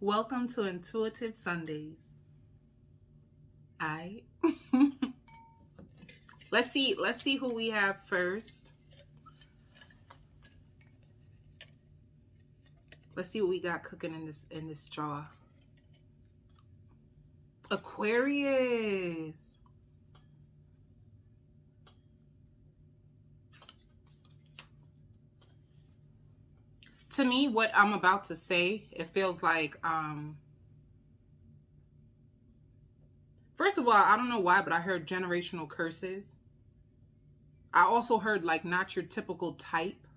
Welcome to Intuitive Sundays. Alright. Let's see who we have first. Let's see what we got cooking in this jar. Aquarius. To me, what I'm about to say, it feels like, first of all, I don't know why, but I heard generational curses. I also heard like not your typical type.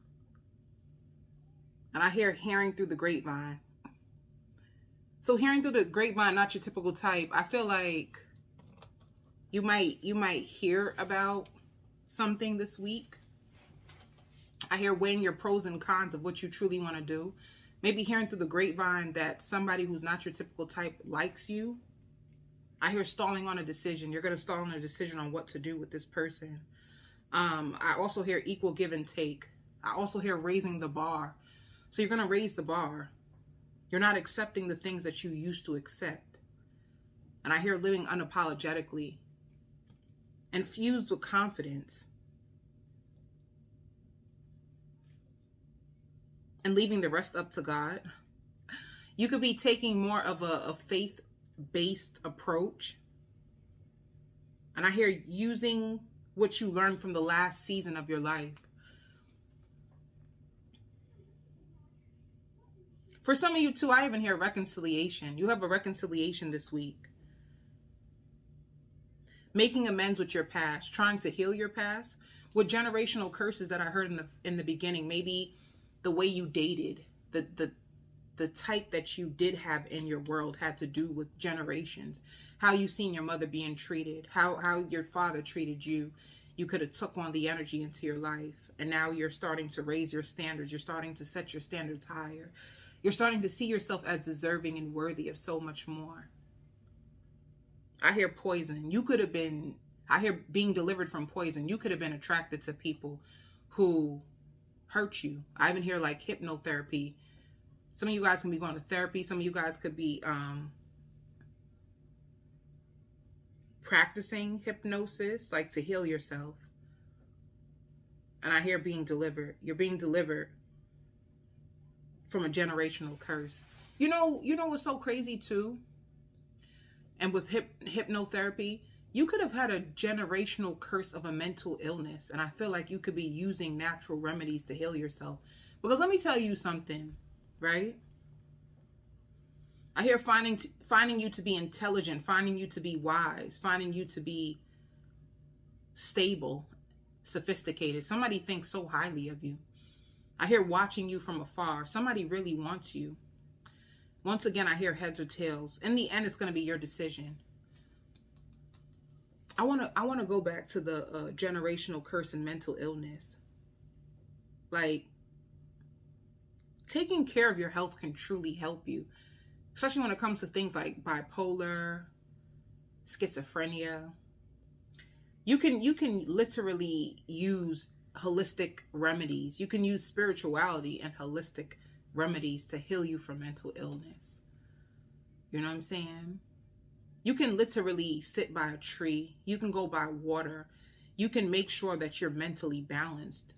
And I hear hearing through the grapevine. So hearing through the grapevine, not your typical type, I feel like you might hear about something this week. I hear weighing your pros and cons of what you truly want to do. Maybe hearing through the grapevine that somebody who's not your typical type likes you. I hear stalling on a decision. You're going to stall on a decision on what to do with this person. I also hear equal give and take. I also hear raising the bar. So you're going to raise the bar. You're not accepting the things that you used to accept. And I hear living unapologetically, infused with confidence, and leaving the rest up to God. You could be taking more of a faith-based approach. And I hear using what you learned from the last season of your life. For some of you too, I even hear reconciliation. You have a reconciliation this week. Making amends with your past, trying to heal your past with generational curses that I heard in the beginning. Maybe the way you dated, the type that you did have in your world had to do with generations. How you seen your mother being treated, how your father treated you. You could have took on the energy into your life, and now you're starting to raise your standards. You're starting to set your standards higher. You're starting to see yourself as deserving and worthy of so much more. I hear poison. You could have been, I hear being delivered from poison. You could have been attracted to people who hurt you. I even hear like hypnotherapy. Some of you guys can be going to therapy. Some of you guys could be practicing hypnosis, like to heal yourself. And I hear being delivered. You're being delivered from a generational curse. You know what's so crazy too? And with hypnotherapy, you could have had a generational curse of a mental illness. And I feel like you could be using natural remedies to heal yourself. Because let me tell you something, right? I hear finding you to be intelligent, finding you to be wise, finding you to be stable, sophisticated. Somebody thinks so highly of you. I hear watching you from afar. Somebody really wants you. Once again, I hear heads or tails. In the end, it's going to be your decision. I want to go back to the generational curse and mental illness. Like, taking care of your health can truly help you, especially when it comes to things like bipolar, schizophrenia. You can literally use holistic remedies. You can use spirituality and holistic remedies to heal you from mental illness. You know what I'm saying? You can literally sit by a tree. You can go by water. You can make sure that you're mentally balanced,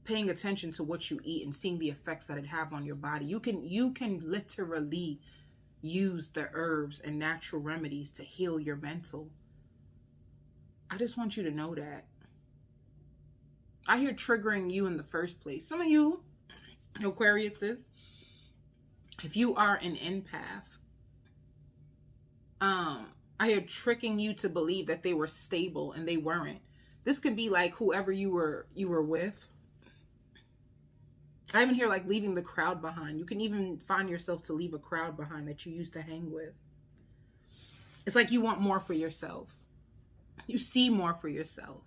paying attention to what you eat and seeing the effects that it have on your body. You can literally use the herbs and natural remedies to heal your mental. I just want you to know that. I hear triggering you in the first place. Some of you, Aquariuses, if you are an empath, I hear tricking you to believe that they were stable and they weren't. This could be like whoever you were with. I even hear like leaving the crowd behind. You can even find yourself to leave a crowd behind that you used to hang with. It's like you want more for yourself. You see more for yourself.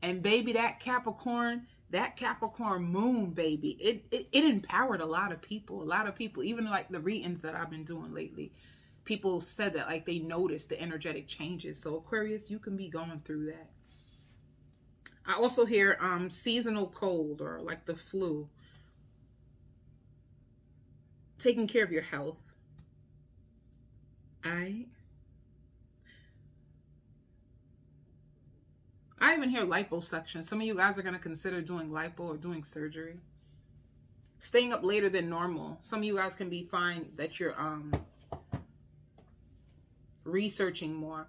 And baby, that Capricorn moon, baby, it empowered a lot of people. A lot of people, even like the readings that I've been doing lately, people said that like they noticed the energetic changes. So Aquarius, you can be going through that. I also hear seasonal cold or like the flu. Taking care of your health. I even hear liposuction. Some of you guys are going to consider doing lipo or doing surgery. Staying up later than normal. Some of you guys can be fine that you're researching more.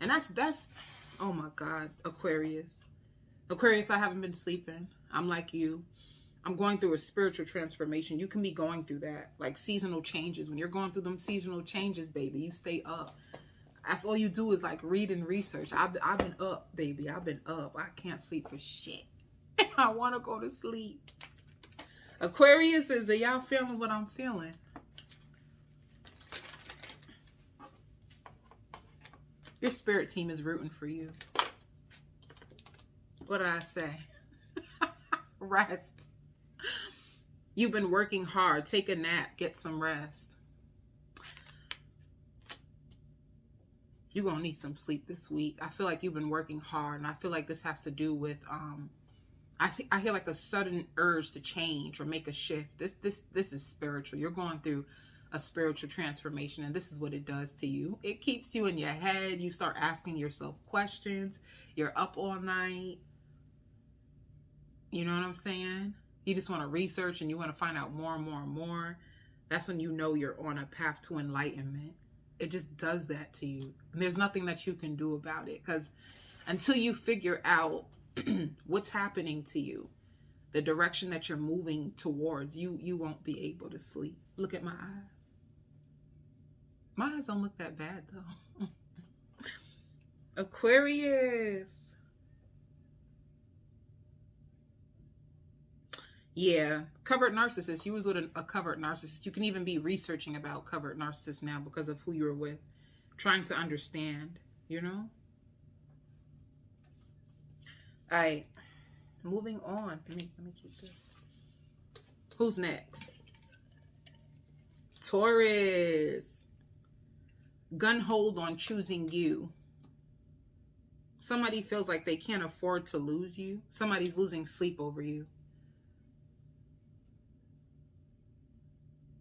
And that's oh my God, Aquarius. Aquarius, I haven't been sleeping. I'm like you. I'm going through a spiritual transformation. You can be going through that. Like seasonal changes. When you're going through them seasonal changes, baby, you stay up. That's all you do is like read and research. I've been up, baby. I've been up. I can't sleep for shit. I want to go to sleep. Aquarius, are y'all feeling what I'm feeling? Your spirit team is rooting for you. What did I say? Rest. You've been working hard. Take a nap. Get some rest. You're going to need some sleep this week. I feel like you've been working hard, and I feel like this has to do with, I hear like a sudden urge to change or make a shift. This is spiritual. You're going through a spiritual transformation, and this is what it does to you. It keeps you in your head. You start asking yourself questions. You're up all night. You know what I'm saying? You just want to research and you want to find out more and more and more. That's when you know you're on a path to enlightenment. It just does that to you. And there's nothing that you can do about it, because until you figure out what's happening to you, the direction that you're moving towards, you won't be able to sleep. Look at my eyes. My eyes don't look that bad though. Aquarius. Yeah, covert narcissist. You was with a covert narcissist. You can even be researching about covert narcissists now because of who you were with, trying to understand, you know? All right, moving on. Let me keep this. Who's next? Taurus. Gun hold on choosing you. Somebody feels like they can't afford to lose you. Somebody's losing sleep over you.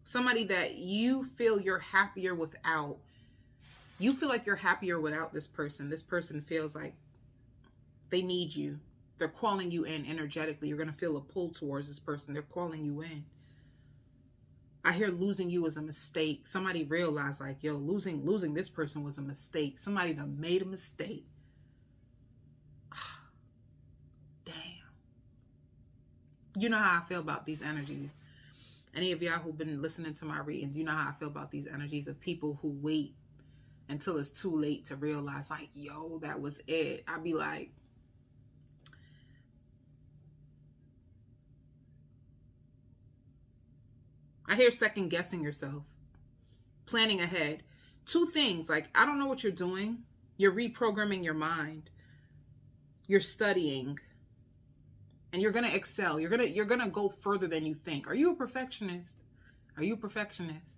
Somebody that you feel you're happier without. You feel like you're happier without this person. This person feels like they need you. They're calling you in energetically. You're going to feel a pull towards this person. They're calling you in. I hear losing you was a mistake. Somebody realized like, yo, losing this person was a mistake. Somebody that made a mistake. Damn. You know how I feel about these energies. Any of y'all who've been listening to my readings, you know how I feel about these energies of people who wait until it's too late to realize like, yo, that was it. I'd be like, I hear second guessing yourself, planning ahead. Two things, like, I don't know what you're doing. You're reprogramming your mind. You're studying. And you're going to excel. You're going to go further than you think. Are you a perfectionist? Are you a perfectionist?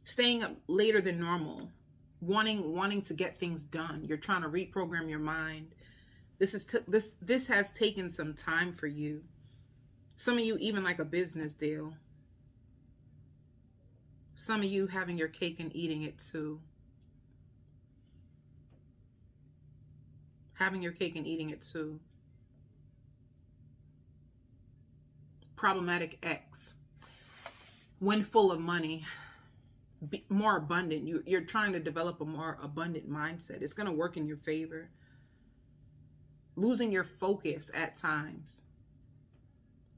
Staying up later than normal. Wanting to get things done. You're trying to reprogram your mind. This has taken some time for you. Some of you even like a business deal. Some of you having your cake and eating it too. Having your cake and eating it too. Problematic ex. When full of money. More abundant. You're trying to develop a more abundant mindset. It's going to work in your favor. Losing your focus at times.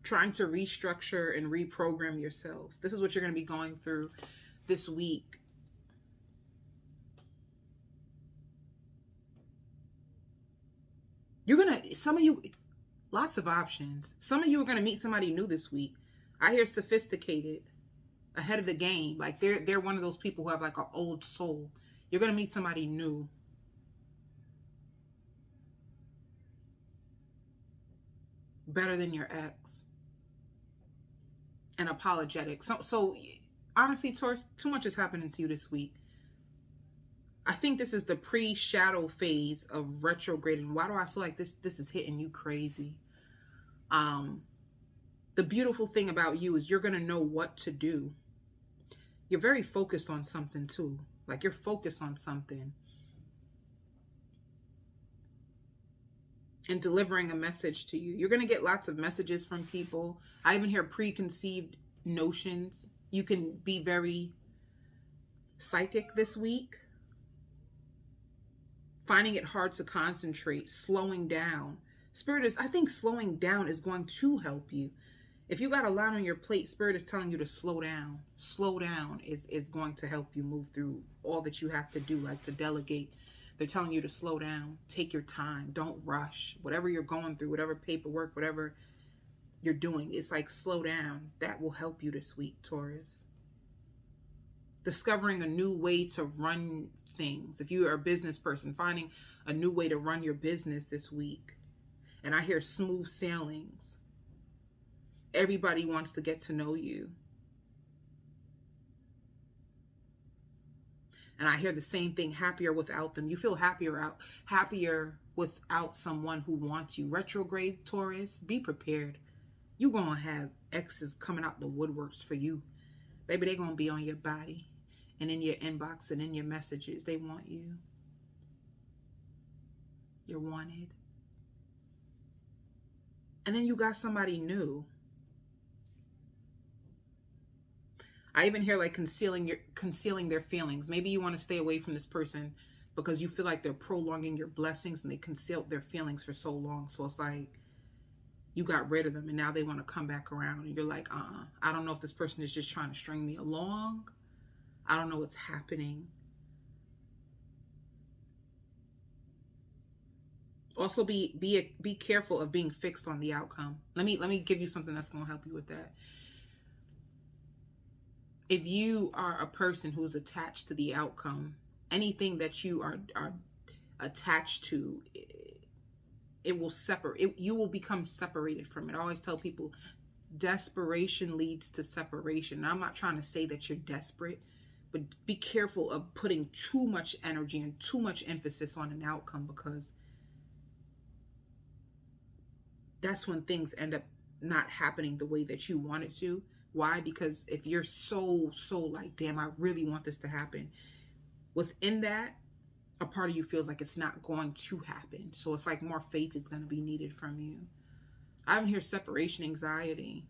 Trying to restructure and reprogram yourself. This is what you're going to be going through this week. Some of you, lots of options. Some of you are going to meet somebody new this week. I hear sophisticated, ahead of the game. Like they're one of those people who have like an old soul. You're going to meet somebody new. Better than your ex. And apologetic. So honestly, Taurus, too much is happening to you this week. I think this is the pre-shadow phase of retrograde. And why do I feel like this is hitting you crazy? The beautiful thing about you is you're going to know what to do. You're very focused on something too. Like you're focused on something. And delivering a message to you. You're going to get lots of messages from people. I even hear preconceived notions. You can be very psychic this week. Finding it hard to concentrate, slowing down. Spirit is, I think slowing down is going to help you. If you got a lot on your plate, Spirit is telling you to slow down. Slow down is going to help you move through all that you have to do, like to delegate. They're telling you to slow down. Take your time. Don't rush. Whatever you're going through, whatever paperwork, whatever you're doing, it's like slow down. That will help you this week, Taurus. Discovering a new way to run things. If you are a business person, finding a new way to run your business this week. And I hear smooth sailings. Everybody wants to get to know you. And I hear the same thing, happier without them. You feel happier without someone who wants you. Retrograde Taurus, be prepared. You're going to have exes coming out the woodworks for you. Baby, they're going to be on your body and in your inbox and in your messages. They want you. You're wanted. And then you got somebody new. I even hear like concealing their feelings. Maybe you want to stay away from this person because you feel like they're prolonging your blessings and they concealed their feelings for so long. So it's like you got rid of them and now they want to come back around and you're like, I don't know if this person is just trying to string me along. I don't know what's happening. Also be careful of being fixed on the outcome. Let me give you something that's going to help you with that. If you are a person who's attached to the outcome, anything that you are attached to, it will separate. You will become separated from it. I always tell people, desperation leads to separation. And I'm not trying to say that you're desperate, but be careful of putting too much energy and too much emphasis on an outcome, because that's when things end up not happening the way that you want it to. Why? Because if you're so like, damn, I really want this to happen, within that, a part of you feels like it's not going to happen. So it's like more faith is going to be needed from you. I even hear separation anxiety.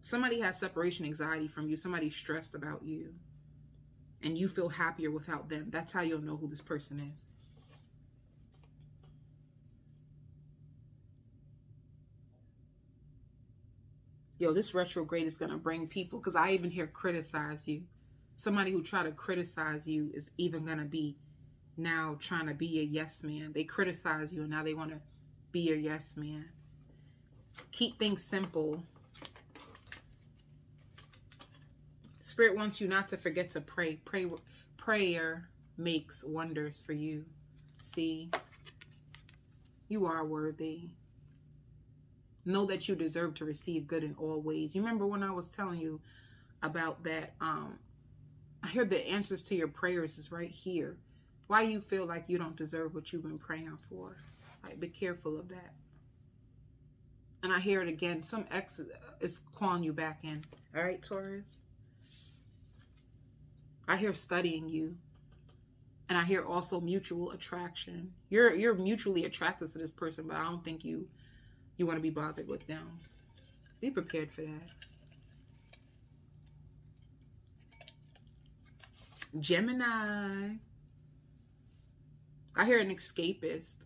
Somebody has separation anxiety from you. Somebody's stressed about you. And you feel happier without them. That's how you'll know who this person is. Yo, this retrograde is going to bring people, because I even hear criticize you. Somebody who try to criticize you is even going to be now trying to be a yes man. They criticize you and now they want to be a yes man. Keep things simple. Spirit wants you not to forget to pray. Prayer makes wonders for you. See, you are worthy. Know that you deserve to receive good in all ways. You remember when I was telling you about that? I hear the answers to your prayers is right here. Why do you feel like you don't deserve what you've been praying for? Like, be careful of that. And I hear it again. Some ex is calling you back in. All right, Taurus? I hear studying you. And I hear also mutual attraction. You're mutually attracted to this person, but I don't think you want to be bothered with them. Be prepared for that. Gemini. I hear an escapist.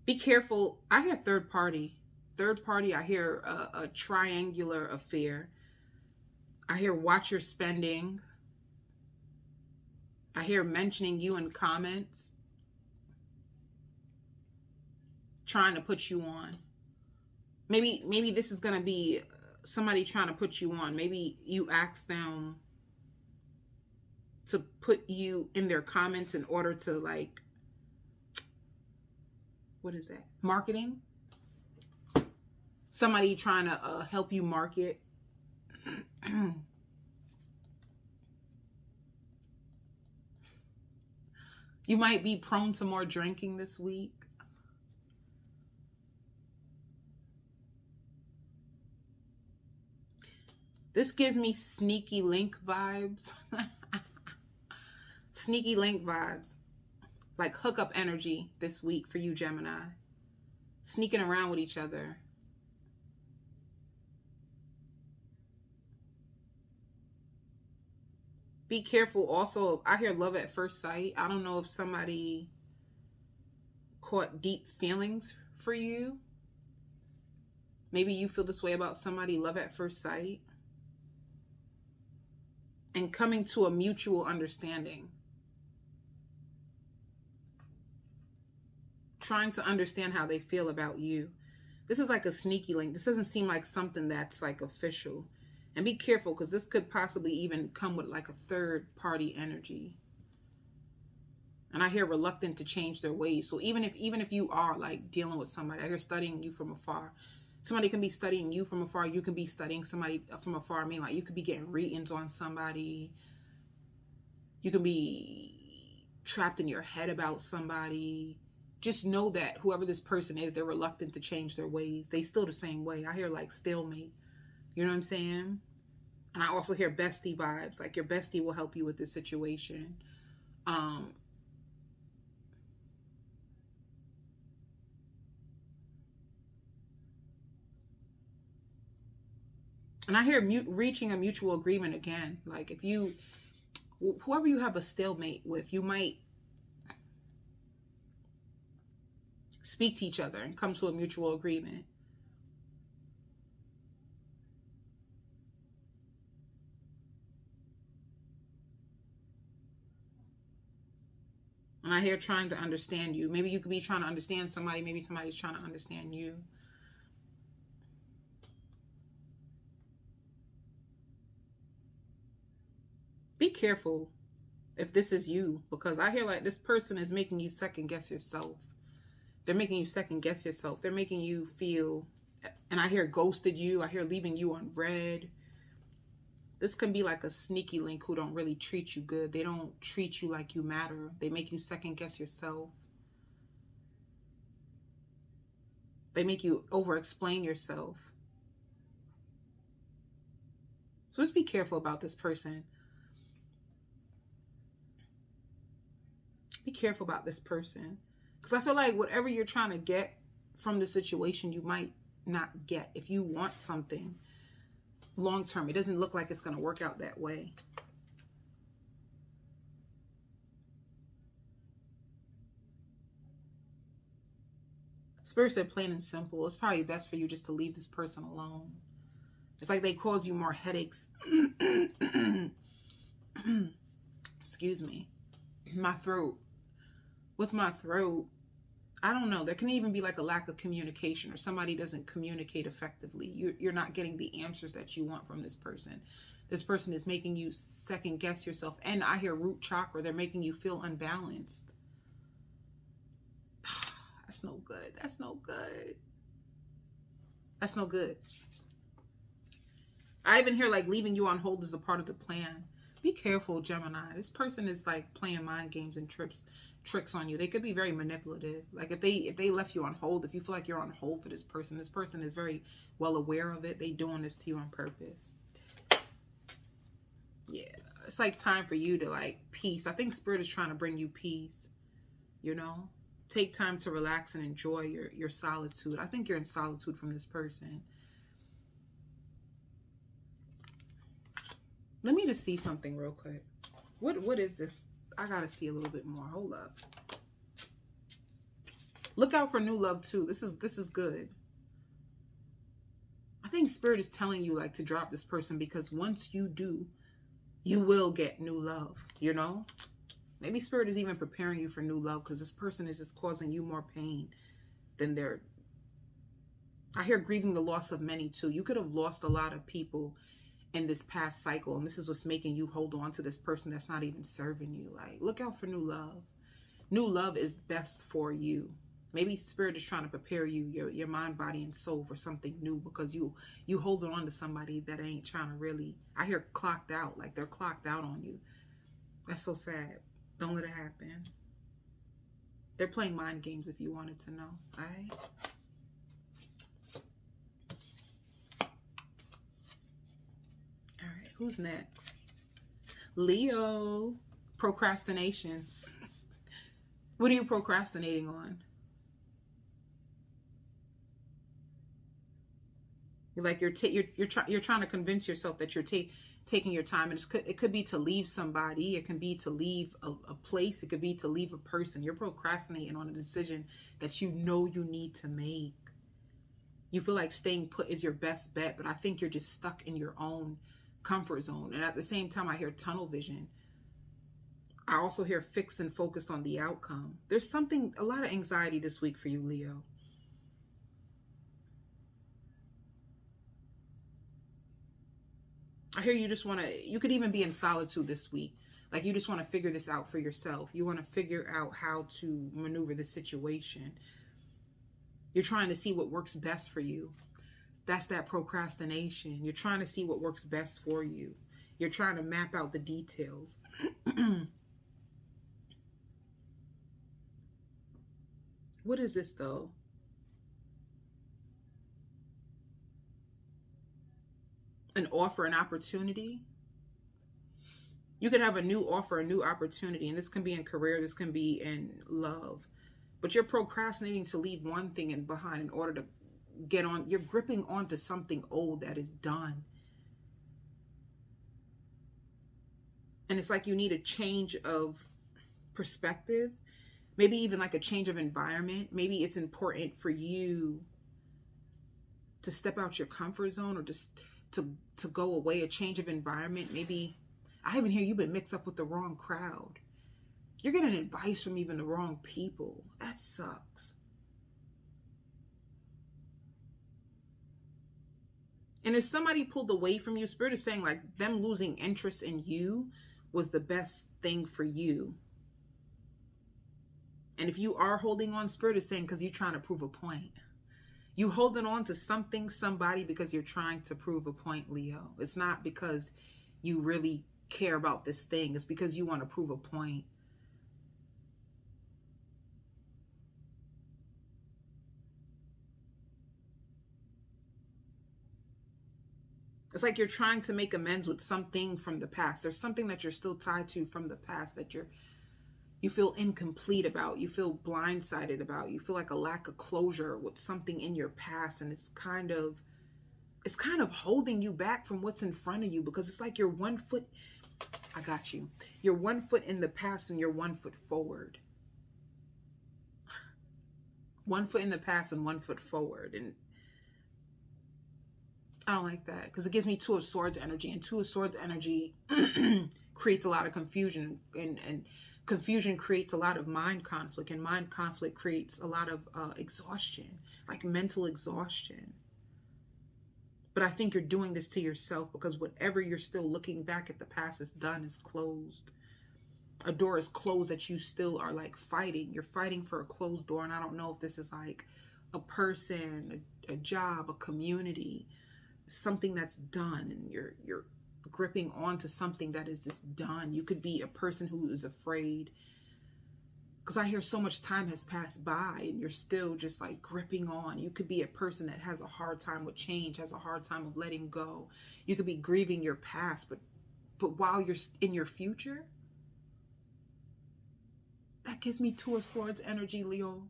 Be careful. I hear third party. Third party, I hear a triangular affair. I hear watch your spending. I hear mentioning you in comments. Trying to put you on. Maybe this is going to be somebody trying to put you on. Maybe you ask them to put you in their comments in order to, like, what is that? Marketing? Somebody trying to help you market. You might be prone to more drinking this week. This gives me sneaky link vibes. Sneaky link vibes. Like hookup energy this week for you, Gemini. Sneaking around with each other. Be careful also. I hear love at first sight. I don't know if somebody caught deep feelings for you. Maybe you feel this way about somebody, love at first sight. And coming to a mutual understanding. Trying to understand how they feel about you. This is like a sneaky link. This doesn't seem like something that's like official. And be careful, because this could possibly even come with like a third party energy. And I hear reluctant to change their ways. So even if you are like dealing with somebody, I hear studying you from afar. Somebody can be studying you from afar. You can be studying somebody from afar. I mean, like you could be getting readings on somebody. You can be trapped in your head about somebody. Just know that whoever this person is, they're reluctant to change their ways. They still the same way. I hear like stalemate. You know what I'm saying? And I also hear bestie vibes. Like your bestie will help you with this situation. And I hear reaching a mutual agreement again. Like if you, whoever you have a stalemate with, you might speak to each other and come to a mutual agreement. And I hear trying to understand you. Maybe you could be trying to understand somebody. Maybe somebody's trying to understand you. Be careful if this is you, because I hear like this person is making you second guess yourself. They're making you second guess yourself. They're making you feel, and I hear ghosted you. I hear leaving you on red. This can be like a sneaky link who don't really treat you good. They don't treat you like you matter. They make you second guess yourself. They make you over-explain yourself. So just be careful about this person. Be careful about this person. Because I feel like whatever you're trying to get from the situation, you might not get. If you want something long term, it doesn't look like it's going to work out that way. Spirit said plain and simple. It's probably best for you just to leave this person alone. It's like they cause you more headaches. Excuse me. My throat. With my throat, I don't know. There can even be like a lack of communication, or somebody doesn't communicate effectively. You're not getting the answers that you want from this person. This person is making you second guess yourself. And I hear root chakra. They're making you feel unbalanced. That's no good. That's no good. That's no good. I even hear like leaving you on hold is a part of the plan. Be careful, Gemini. This person is like playing mind games and tricks on you. They could be very manipulative. Like if they left you on hold, if you feel like you're on hold for this person is very well aware of it. They doing this to you on purpose. Yeah, it's like time for you to like peace. I think Spirit is trying to bring you peace. You know, take time to relax and enjoy your solitude. I think you're in solitude from this person. Let me just see something real quick. What is this? I gotta see a little bit more. Hold up. Look out for new love too. This is good. I think Spirit is telling you like to drop this person, because once you do, you will get new love, you know? Maybe Spirit is even preparing you for new love, because this person is just causing you more pain than they're... I hear grieving the loss of many too. You could have lost a lot of people in this past cycle, and this is what's making you hold on to this person that's not even serving you. Like, look out for new love. New love is best for you. Maybe Spirit is trying to prepare you, your mind, body, and soul for something new, because you holding on to somebody that ain't trying to really... I hear clocked out, like they're clocked out on you. That's so sad. Don't let it happen. They're playing mind games, if you wanted to know. All right? Who's next? Leo. Procrastination. What are you procrastinating on? Like you're trying to convince yourself that you're taking your time, and it could be to leave somebody, it can be to leave a place, it could be to leave a person. You're procrastinating on a decision that you know you need to make. You feel like staying put is your best bet, but I think you're just stuck in your own comfort zone. And at the same time, I hear tunnel vision. I also hear fixed and focused on the outcome. There's a lot of anxiety this week for you, Leo. I hear you just want to, you could even be in solitude this week. Like you just want to figure this out for yourself. You want to figure out how to maneuver the situation. You're trying to see what works best for you. That's that procrastination. You're trying to see what works best for you. You're trying to map out the details. What is this though? An offer, an opportunity. You could have a new offer, a new opportunity, and this can be in career, this can be in love, but you're procrastinating to leave one thing behind in order to get on. You're gripping onto something old that is done, and it's like you need a change of perspective, maybe even like a change of environment. Maybe it's important for you to step out your comfort zone, or just to go away, a change of environment. Maybe, I even hear you've been mixed up with the wrong crowd. You're getting advice from even the wrong people. That sucks. And if somebody pulled away from you, Spirit is saying like them losing interest in you was the best thing for you. And if you are holding on, Spirit is saying because you're trying to prove a point. You holding on to something, somebody, because you're trying to prove a point, Leo. It's not because you really care about this thing. It's because you want to prove a point. It's like you're trying to make amends with something from the past. There's something that you're still tied to from the past that you feel incomplete about, you feel blindsided about, you feel like a lack of closure with something in your past, and it's kind of holding you back from what's in front of you, because it's like you're 1 foot, I got you. You're 1 foot in the past and you're 1 foot forward. 1 foot in the past and 1 foot forward. And I don't like that, because it gives me Two of Swords energy, and Two of Swords energy creates a lot of confusion, and confusion creates a lot of mind conflict, and mind conflict creates a lot of exhaustion, like mental exhaustion. But I think you're doing this to yourself, because whatever you're still looking back at the past is done, is closed. A door is closed that you still are like fighting. You're fighting for a closed door, and I don't know if this is like a person, a job, a community, something that's done, and you're gripping onto something that is just done. You could be a person who is afraid, because I hear so much time has passed by and you're still just like gripping on. You could be a person that has a hard time with change, has a hard time of letting go. You could be grieving your past, but while you're in your future, that gives me Two of Swords energy, Leo.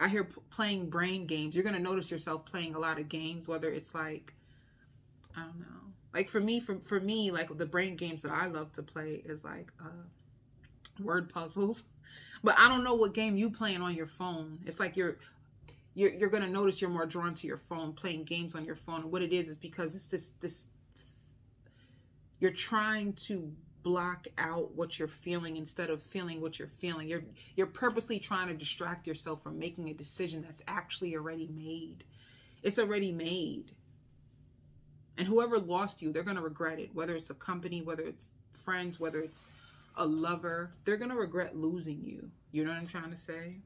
I hear playing brain games. You're going to notice yourself playing a lot of games, whether it's like, I don't know. Like for me, like the brain games that I love to play is like word puzzles. But I don't know what game you playing on your phone. It's like you're going to notice you're more drawn to your phone, playing games on your phone. And what it is because it's this you're trying to block out what you're feeling instead of feeling what you're feeling. You're purposely trying to distract yourself from making a decision that's actually already made. It's already made. And whoever lost you, they're going to regret it. Whether it's a company, whether it's friends, whether it's a lover, they're going to regret losing you. You know what I'm trying to say?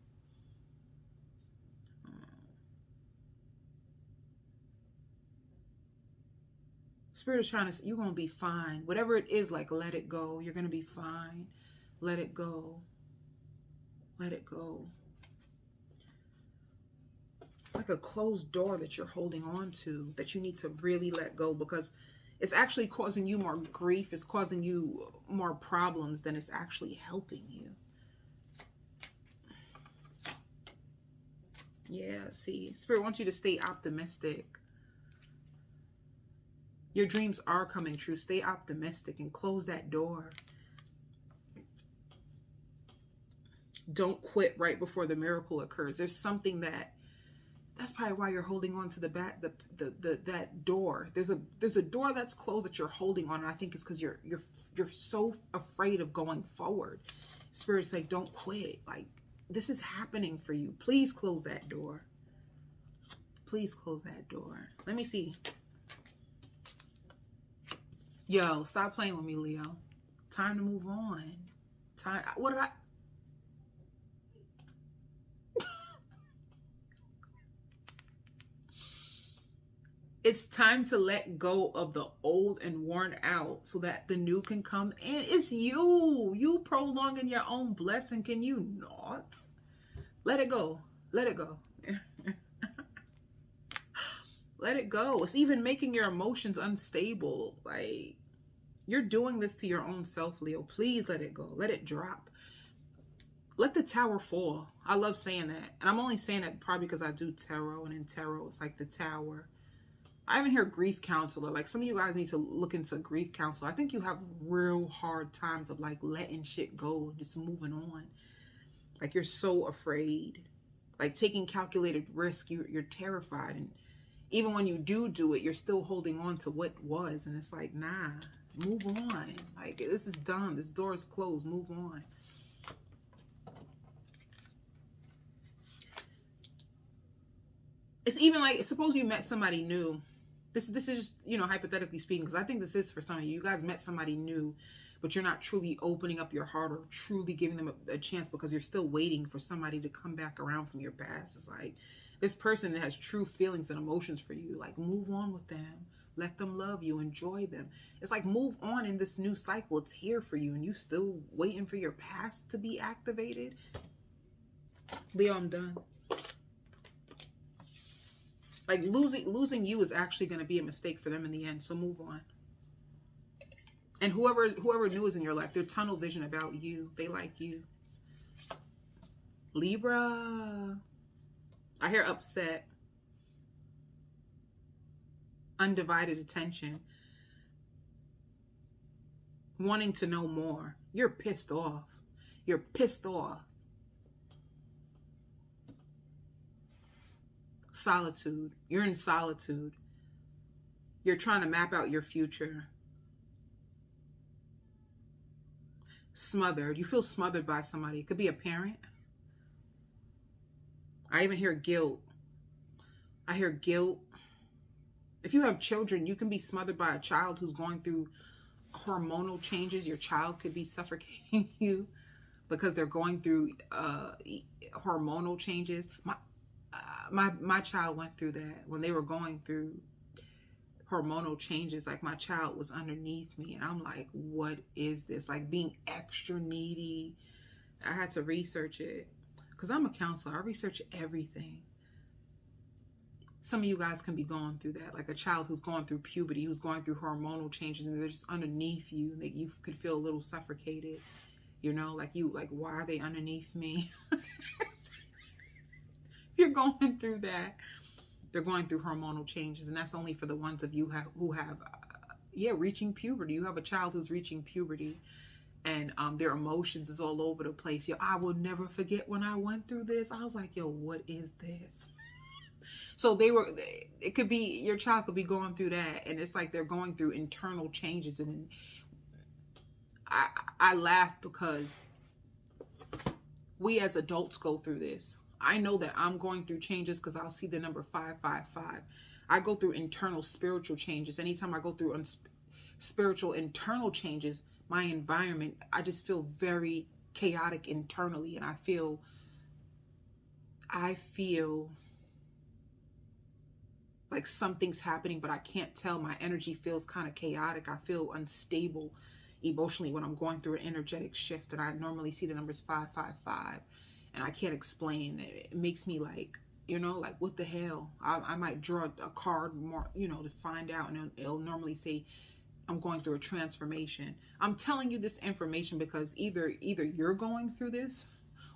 Spirit is trying to say, you're going to be fine. Whatever it is, like, let it go. You're going to be fine. Let it go. Let it go. It's like a closed door that you're holding on to that you need to really let go, because it's actually causing you more grief. It's causing you more problems than it's actually helping you. Yeah, see, Spirit wants you to stay optimistic. Your dreams are coming true. Stay optimistic and close that door. Don't quit right before the miracle occurs. There's something that's probably why you're holding on to that door. There's a door that's closed that you're holding on. And I think it's because you're so afraid of going forward. Spirit's like, don't quit. Like, this is happening for you. Please close that door. Please close that door. Let me see. Yo, stop playing with me, Leo. Time to move on. What did I... It's time to let go of the old and worn out so that the new can come in. It's you. You prolonging your own blessing. Can you not? Let it go. Let it go. Let it go. It's even making your emotions unstable. Like, you're doing this to your own self, Leo. Please let it go. Let it drop. Let the tower fall. I love saying that. And I'm only saying that probably because I do tarot. And in tarot, it's like the tower. I even hear grief counselor. Like, some of you guys need to look into grief counselor. I think you have real hard times of like letting shit go and just moving on. Like, you're so afraid. Like, taking calculated risk. You're terrified. And even when you do it, you're still holding on to what was. And it's like, nah, move on. Like, this is done. This door is closed. Move on. It's even like, suppose you met somebody new. This is just, you know, hypothetically speaking, because I think this is for some of you. You guys met somebody new, but you're not truly opening up your heart or truly giving them a chance because you're still waiting for somebody to come back around from your past. It's like, this person that has true feelings and emotions for you, like, move on with them. Let them love you. Enjoy them. It's like, move on in this new cycle. It's here for you, and you still waiting for your past to be activated. Leo, I'm done. Like, losing you is actually going to be a mistake for them in the end. So move on. And whoever new is in your life, they're tunnel vision about you. They like you. Libra. I hear upset. Undivided attention. Wanting to know more. You're pissed off. You're pissed off. Solitude. You're in solitude. You're trying to map out your future. Smothered. You feel smothered by somebody. It could be a parent. I even hear guilt. I hear guilt. If you have children, you can be smothered by a child who's going through hormonal changes. Your child could be suffocating you because they're going through hormonal changes. My child went through that when they were going through hormonal changes. Like, my child was underneath me, and I'm like, what is this? Like, being extra needy. I had to research it because I'm a counselor. I research everything. Some of you guys can be going through that, like a child who's going through puberty, who's going through hormonal changes, and they're just underneath you, and you could feel a little suffocated, you know, like, why are they underneath me? You're going through that. They're going through hormonal changes, and that's only for the ones of you who have reaching puberty. You have a child who's reaching puberty, and their emotions is all over the place. Yo, I will never forget when I went through this. I was like, yo, what is this? So it could be, your child could be going through that, and it's like they're going through internal changes. And I laugh because we as adults go through this. I know that I'm going through changes because I'll see the number 555. I go through internal spiritual changes. Anytime I go through spiritual internal changes, my environment, I just feel very chaotic internally, and I feel like something's happening, but I can't tell. My energy feels kind of chaotic. I feel unstable emotionally when I'm going through an energetic shift, and I normally see the numbers 555. And I can't explain it. It makes me like You know, like, what the hell? I might draw a card more, you know, to find out, and it'll normally say, I'm going through a transformation. I'm telling you this information because either you're going through this,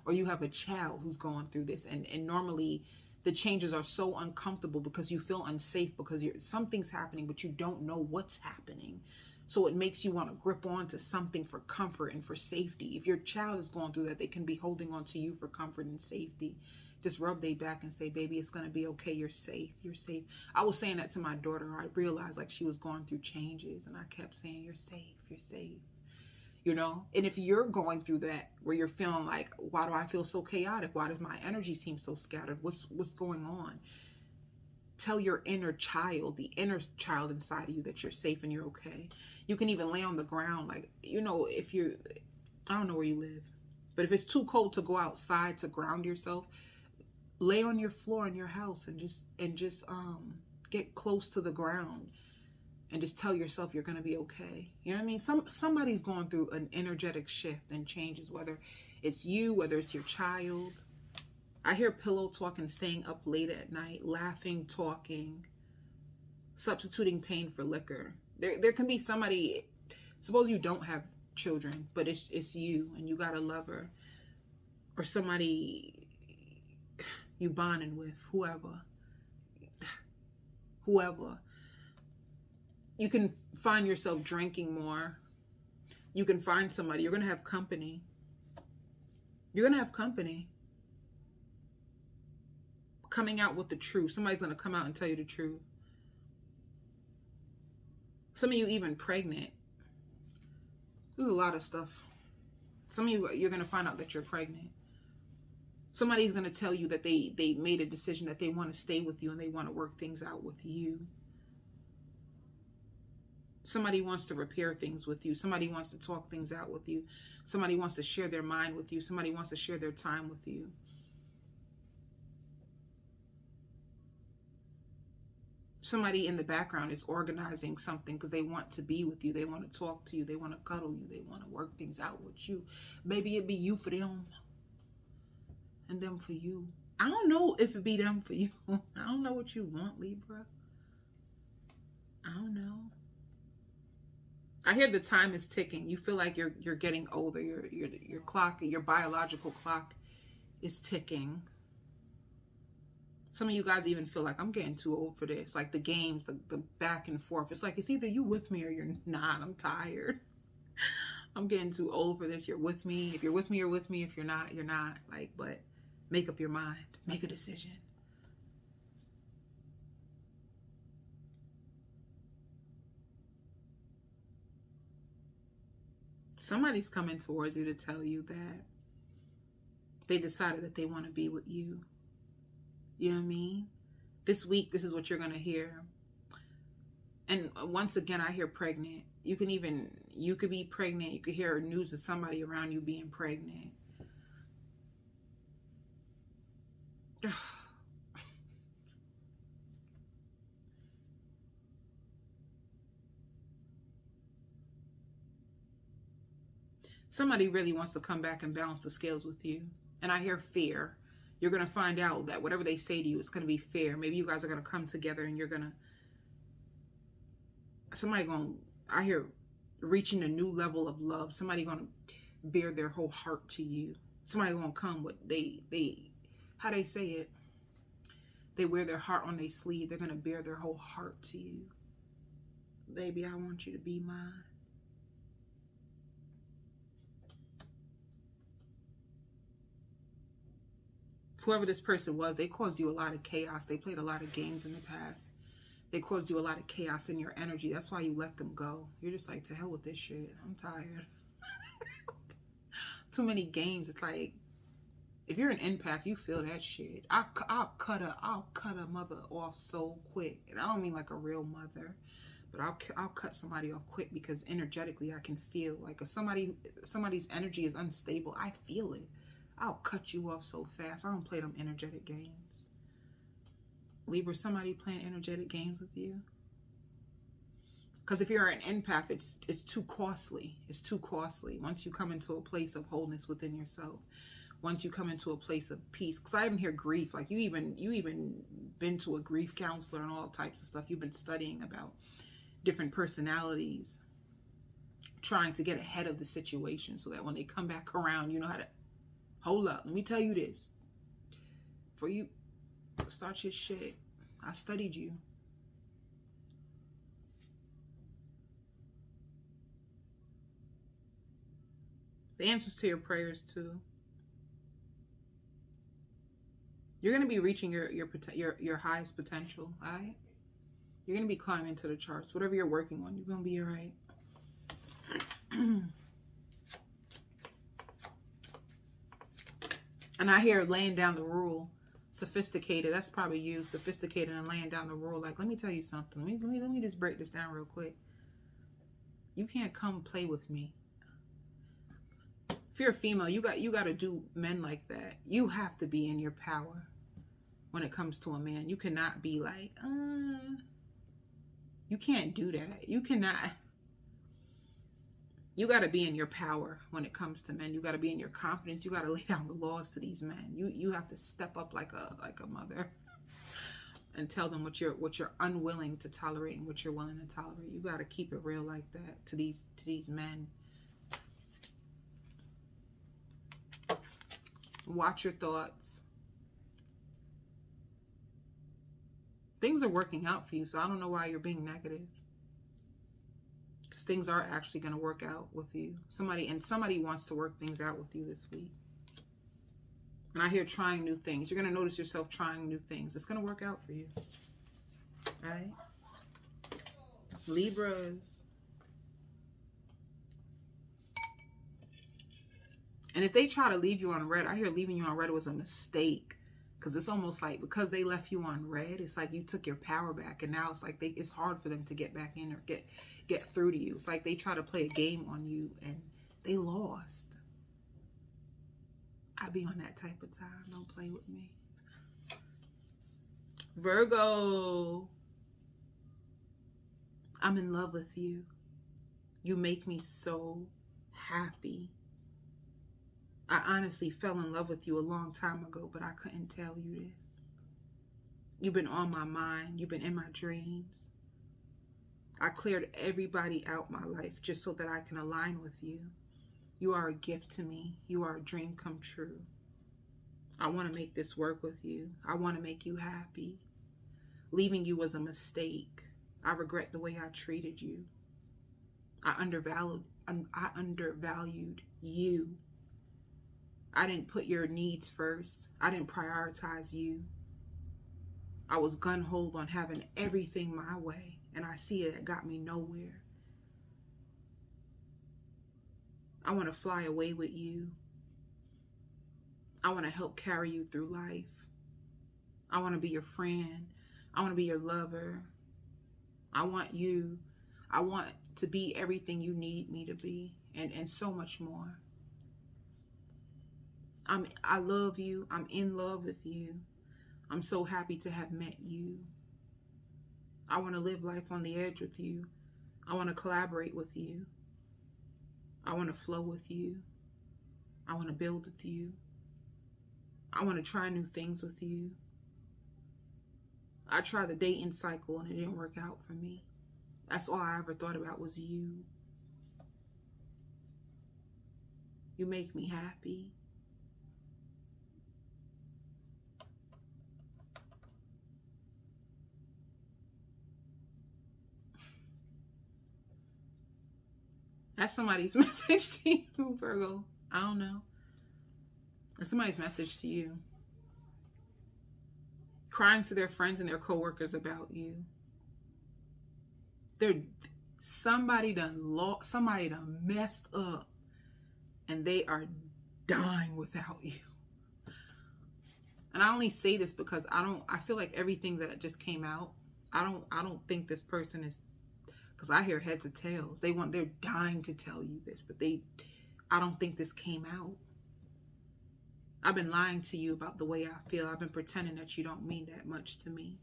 or you have a child who's going through this. And normally the changes are so uncomfortable because you feel unsafe, because something's happening, but you don't know what's happening. So it makes you want to grip on to something for comfort and for safety. If your child is going through that, they can be holding on to you for comfort and safety. Just rub their back and say, baby, it's going to be okay. You're safe. You're safe. I was saying that to my daughter. I realized like she was going through changes, and I kept saying, you're safe. You're safe. You know? And if you're going through that, where you're feeling like, why do I feel so chaotic? Why does my energy seem so scattered? What's going on? Tell your inner child, the inner child inside of you, that you're safe and you're okay. You can even lay on the ground. Like, you know, if you're, I don't know where you live, but if it's too cold to go outside to ground yourself, lay on your floor in your house and just get close to the ground and just tell yourself you're going to be okay. You know what I mean? Somebody's going through an energetic shift and changes, whether it's you, whether it's your child. I hear pillow talk and staying up late at night, laughing, talking, substituting pain for liquor. There can be somebody, suppose you don't have children, but it's you and you got a lover, or somebody you bonding with, whoever. You can find yourself drinking more. You can find somebody. You're going to have company. You're going to have company. Coming out with the truth. Somebody's going to come out and tell you the truth. Some of you even pregnant. There's a lot of stuff. Some of you, you're going to find out that you're pregnant. Somebody's going to tell you that they made a decision that they want to stay with you and they want to work things out with you. Somebody wants to repair things with you. Somebody wants to talk things out with you. Somebody wants to share their mind with you. Somebody wants to share their time with you. Somebody in the background is organizing something because they want to be with you. They want to talk to you. They want to cuddle you. They want to work things out with you. Maybe it'd be you for them and them for you. I don't know if it'd be them for you. I don't know what you want, Libra. I don't know. I hear the time is ticking. You feel like you're getting older. Your clock, your biological clock is ticking. Some of you guys even feel like, I'm getting too old for this. Like the games, the back and forth. It's like, it's either you with me or you're not. I'm tired. I'm getting too old for this. You're with me. If you're with me, you're with me. If you're not, you're not. Like, but make up your mind. Make a decision. Somebody's coming towards you to tell you that they decided that they want to be with you. You know what I mean? This week, this is what you're going to hear. And once again, I hear pregnant. You could be pregnant. You could hear news of somebody around you being pregnant. Somebody really wants to come back and balance the scales with you. And I hear fear. You're going to find out that whatever they say to you, it's going to be fair. Maybe you guys are going to come together and you're going to, I hear reaching a new level of love. Somebody going to bear their whole heart to you. Somebody going to come with, how they say it? They wear their heart on their sleeve. They're going to bear their whole heart to you. Baby, I want you to be mine. Whoever this person was, they caused you a lot of chaos. They played a lot of games in the past. They caused you a lot of chaos in your energy. That's why you let them go. You're just like, to hell with this shit. I'm tired. Too many games. It's like, if you're an empath, you feel that shit. I'll cut a mother off so quick. And I don't mean like a real mother, but I'll cut somebody off quick because energetically I can feel like if somebody's energy is unstable, I feel it. I'll cut you off so fast. I don't play them energetic games. Libra, somebody playing energetic games with you? Because if you're an empath, it's too costly. It's too costly. Once you come into a place of wholeness within yourself, once you come into a place of peace. Because I even hear grief. Like you even been to a grief counselor and all types of stuff. You've been studying about different personalities, trying to get ahead of the situation so that when they come back around, you know how to, hold up, let me tell you this. Before you start your shit, I studied you. The answers to your prayers too. You're going to be reaching your highest potential, all right? You're going to be climbing to the charts. Whatever you're working on, you're going to be all right. And I hear laying down the rule. Sophisticated. That's probably you. Sophisticated and laying down the rule. Like, let me tell you something. Let me just break this down real quick. You can't come play with me. If you're a female, you got to do men like that. You have to be in your power when it comes to a man. You cannot be like, you can't do that. You cannot. You got to be in your power when it comes to men. You got to be in your confidence. You got to lay down the laws to these men. You have to step up like a mother and tell them what you're unwilling to tolerate and what you're willing to tolerate. You got to keep it real like that to these men. Watch your thoughts. Things are working out for you, so I don't know why you're being negative. Because things are actually going to work out with you. Somebody wants to work things out with you this week. And I hear trying new things. You're going to notice yourself trying new things. It's going to work out for you. All right? Libras. And if they try to leave you on red, I hear leaving you on red was a mistake. Because it's almost like because they left you on red, it's like you took your power back. And now it's like it's hard for them to get back in or get through to you. It's like they try to play a game on you and they lost. I be on that type of time. Don't play with me. Virgo. I'm in love with you. You make me so happy. I honestly fell in love with you a long time ago, but I couldn't tell you this. You've been on my mind. You've been in my dreams. I cleared everybody out my life just so that I can align with you. You are a gift to me. You are a dream come true. I want to make this work with you. I want to make you happy. Leaving you was a mistake. I regret the way I treated you. I undervalued you. I didn't put your needs first. I didn't prioritize you. I was gun-ho on having everything my way, and I see it got me nowhere. I want to fly away with you. I want to help carry you through life. I want to be your friend. I want to be your lover. I want to be everything you need me to be, and so much more. I love you. I'm in love with you. I'm so happy to have met you. I want to live life on the edge with you. I want to collaborate with you. I want to flow with you. I want to build with you. I want to try new things with you. I tried the dating cycle and it didn't work out for me. That's all I ever thought about was you. You make me happy. That's somebody's message to you, Virgo. I don't know. That's somebody's message to you. Crying to their friends and their coworkers about you. Somebody done messed up and they are dying without you. And I only say this because I feel like everything that just came out, I don't think this person is, because I hear heads or tails. They're dying to tell you this, but I don't think this came out. I've been lying to you about the way I feel. I've been pretending that you don't mean that much to me.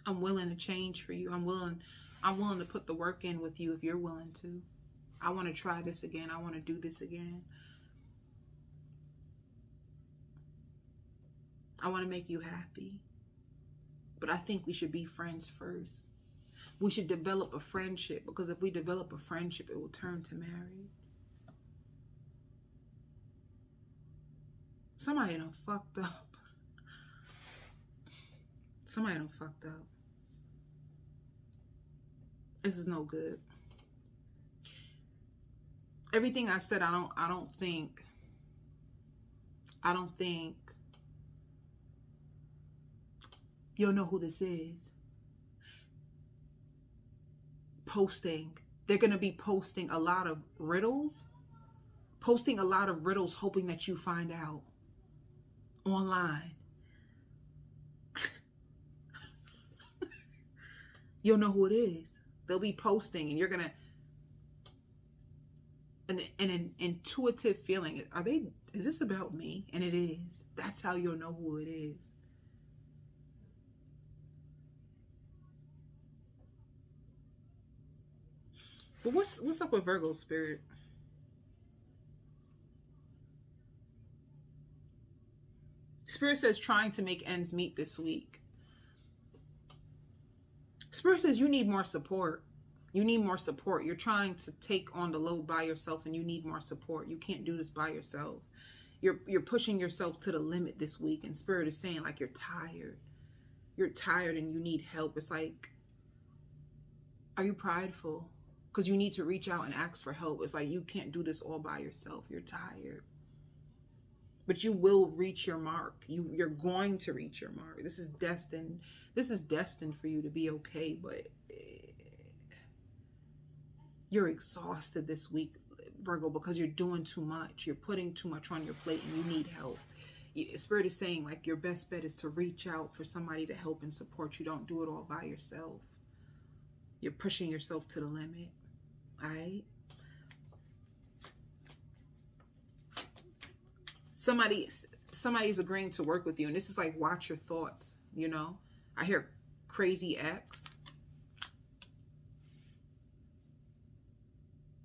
I'm willing to change for you. I'm willing to put the work in with you if you're willing to. I want to try this again. I want to do this again. I want to make you happy. But I think we should be friends first. We should develop a friendship, because if we develop a friendship, it will turn to marriage. Somebody done fucked up. Somebody done fucked up. This is no good. Everything I said, I don't think you'll know who this is. Posting. They're going to be posting a lot of riddles. Posting a lot of riddles, hoping that you find out online. You'll know who it is. They'll be posting, and you're going to... An intuitive feeling. Is this about me? And it is. That's how you'll know who it is. But what's up with Virgo spirit? Spirit says trying to make ends meet this week. Spirit says you need more support. You need more support. You're trying to take on the load by yourself, and you need more support. You can't do this by yourself. You're pushing yourself to the limit this week, and Spirit is saying like you're tired. You're tired and you need help. It's like, are you prideful? Because you need to reach out and ask for help. It's like you can't do this all by yourself. You're tired. But you will reach your mark. You're going to reach your mark. This is destined. This is destined for you to be okay, but you're exhausted this week, Virgo, because you're doing too much. You're putting too much on your plate and you need help. Spirit is saying like your best bet is to reach out for somebody to help and support you. Don't do it all by yourself. You're pushing yourself to the limit. All right? Somebody's agreeing to work with you, and this is like, watch your thoughts, you know? I hear crazy ex.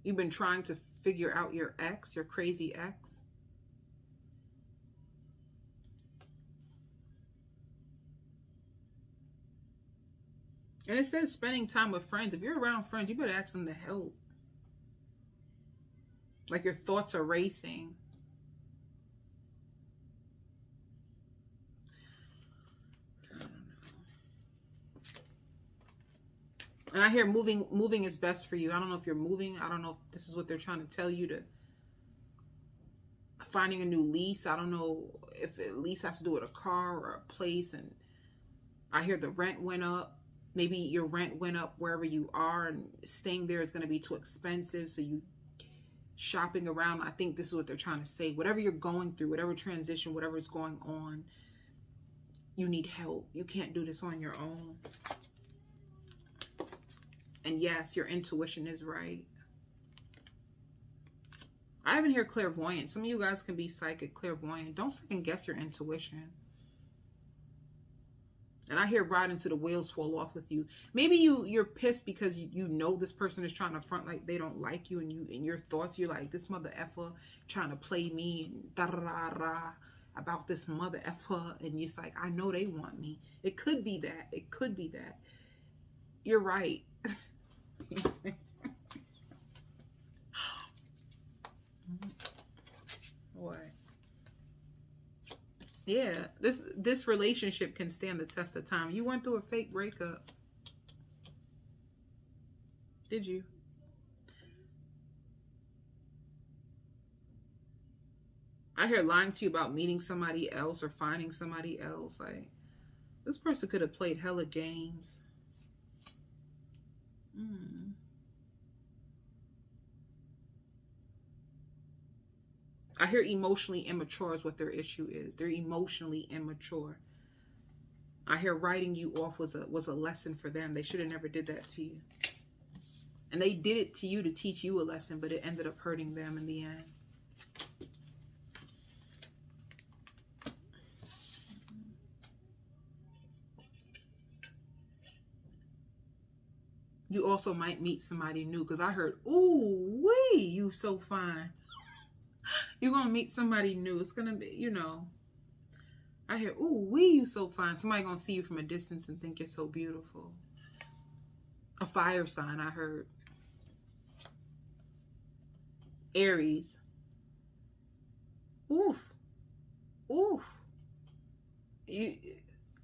You've been trying to figure out your ex, your crazy ex. And it says spending time with friends. If you're around friends, you better ask them to help. Like your thoughts are racing. I don't know. And I hear moving is best for you. I don't know if you're moving. I don't know if this is what they're trying to tell you, to finding a new lease. I don't know if a lease has to do with a car or a place. And I hear the rent went up. Maybe your rent went up wherever you are, and staying there is going to be too expensive. So you shopping around. I think this is what they're trying to say. Whatever you're going through, whatever transition, whatever is going on, you need help. You can't do this on your own. And yes, your intuition is right. I even hear clairvoyant. Some of you guys can be psychic, clairvoyant. Don't second guess your intuition. And I hear ride until the wheels fall off with you. Maybe you're pissed because you know this person is trying to front like they don't like you, and you in your thoughts you're like, this mother effer trying to play me and da da da about this mother effer, and it's like, I know they want me. It could be that. It could be that. You're right. What? Yeah, this relationship can stand the test of time. You went through a fake breakup. Did you? I hear lying to you about meeting somebody else or finding somebody else. Like, this person could have played hella games. I hear emotionally immature is what their issue is. They're emotionally immature. I hear writing you off was a lesson for them. They should have never did that to you. And they did it to you to teach you a lesson, but it ended up hurting them in the end. You also might meet somebody new, because I heard, ooh, wee, you so fine. You're going to meet somebody new. It's going to be, you know, I hear, ooh, wee, you so fine. Somebody going to see you from a distance and think you're so beautiful. A fire sign, I heard. Aries. Ooh. Ooh. You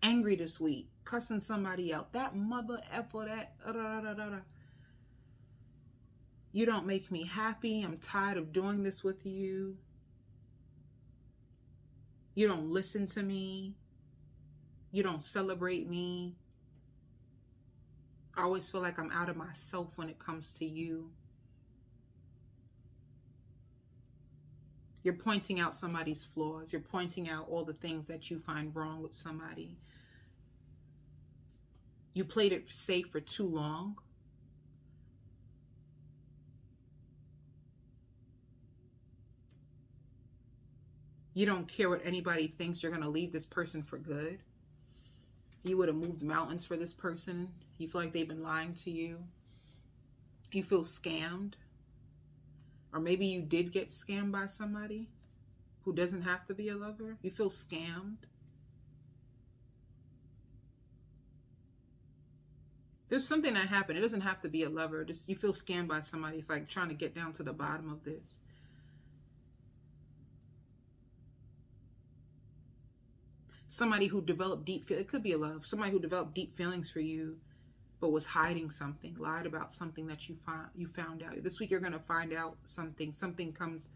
angry this week. Cussing somebody out. That mother effer, that. You don't make me happy. I'm tired of doing this with you. You don't listen to me. You don't celebrate me. I always feel like I'm out of myself when it comes to you. You're pointing out somebody's flaws. You're pointing out all the things that you find wrong with somebody. You played it safe for too long. You don't care what anybody thinks. You're going to leave this person for good. You would have moved mountains for this person. You feel like they've been lying to you. You feel scammed. Or maybe you did get scammed by somebody who doesn't have to be a lover. You feel scammed. There's something that happened. It doesn't have to be a lover. Just you feel scammed by somebody. It's like trying to get down to the bottom of this. Somebody who developed deep feelings. It could be a love. Somebody who developed deep feelings for you, but was hiding something, lied about something that you found out. This week you're going to find out something. Something comes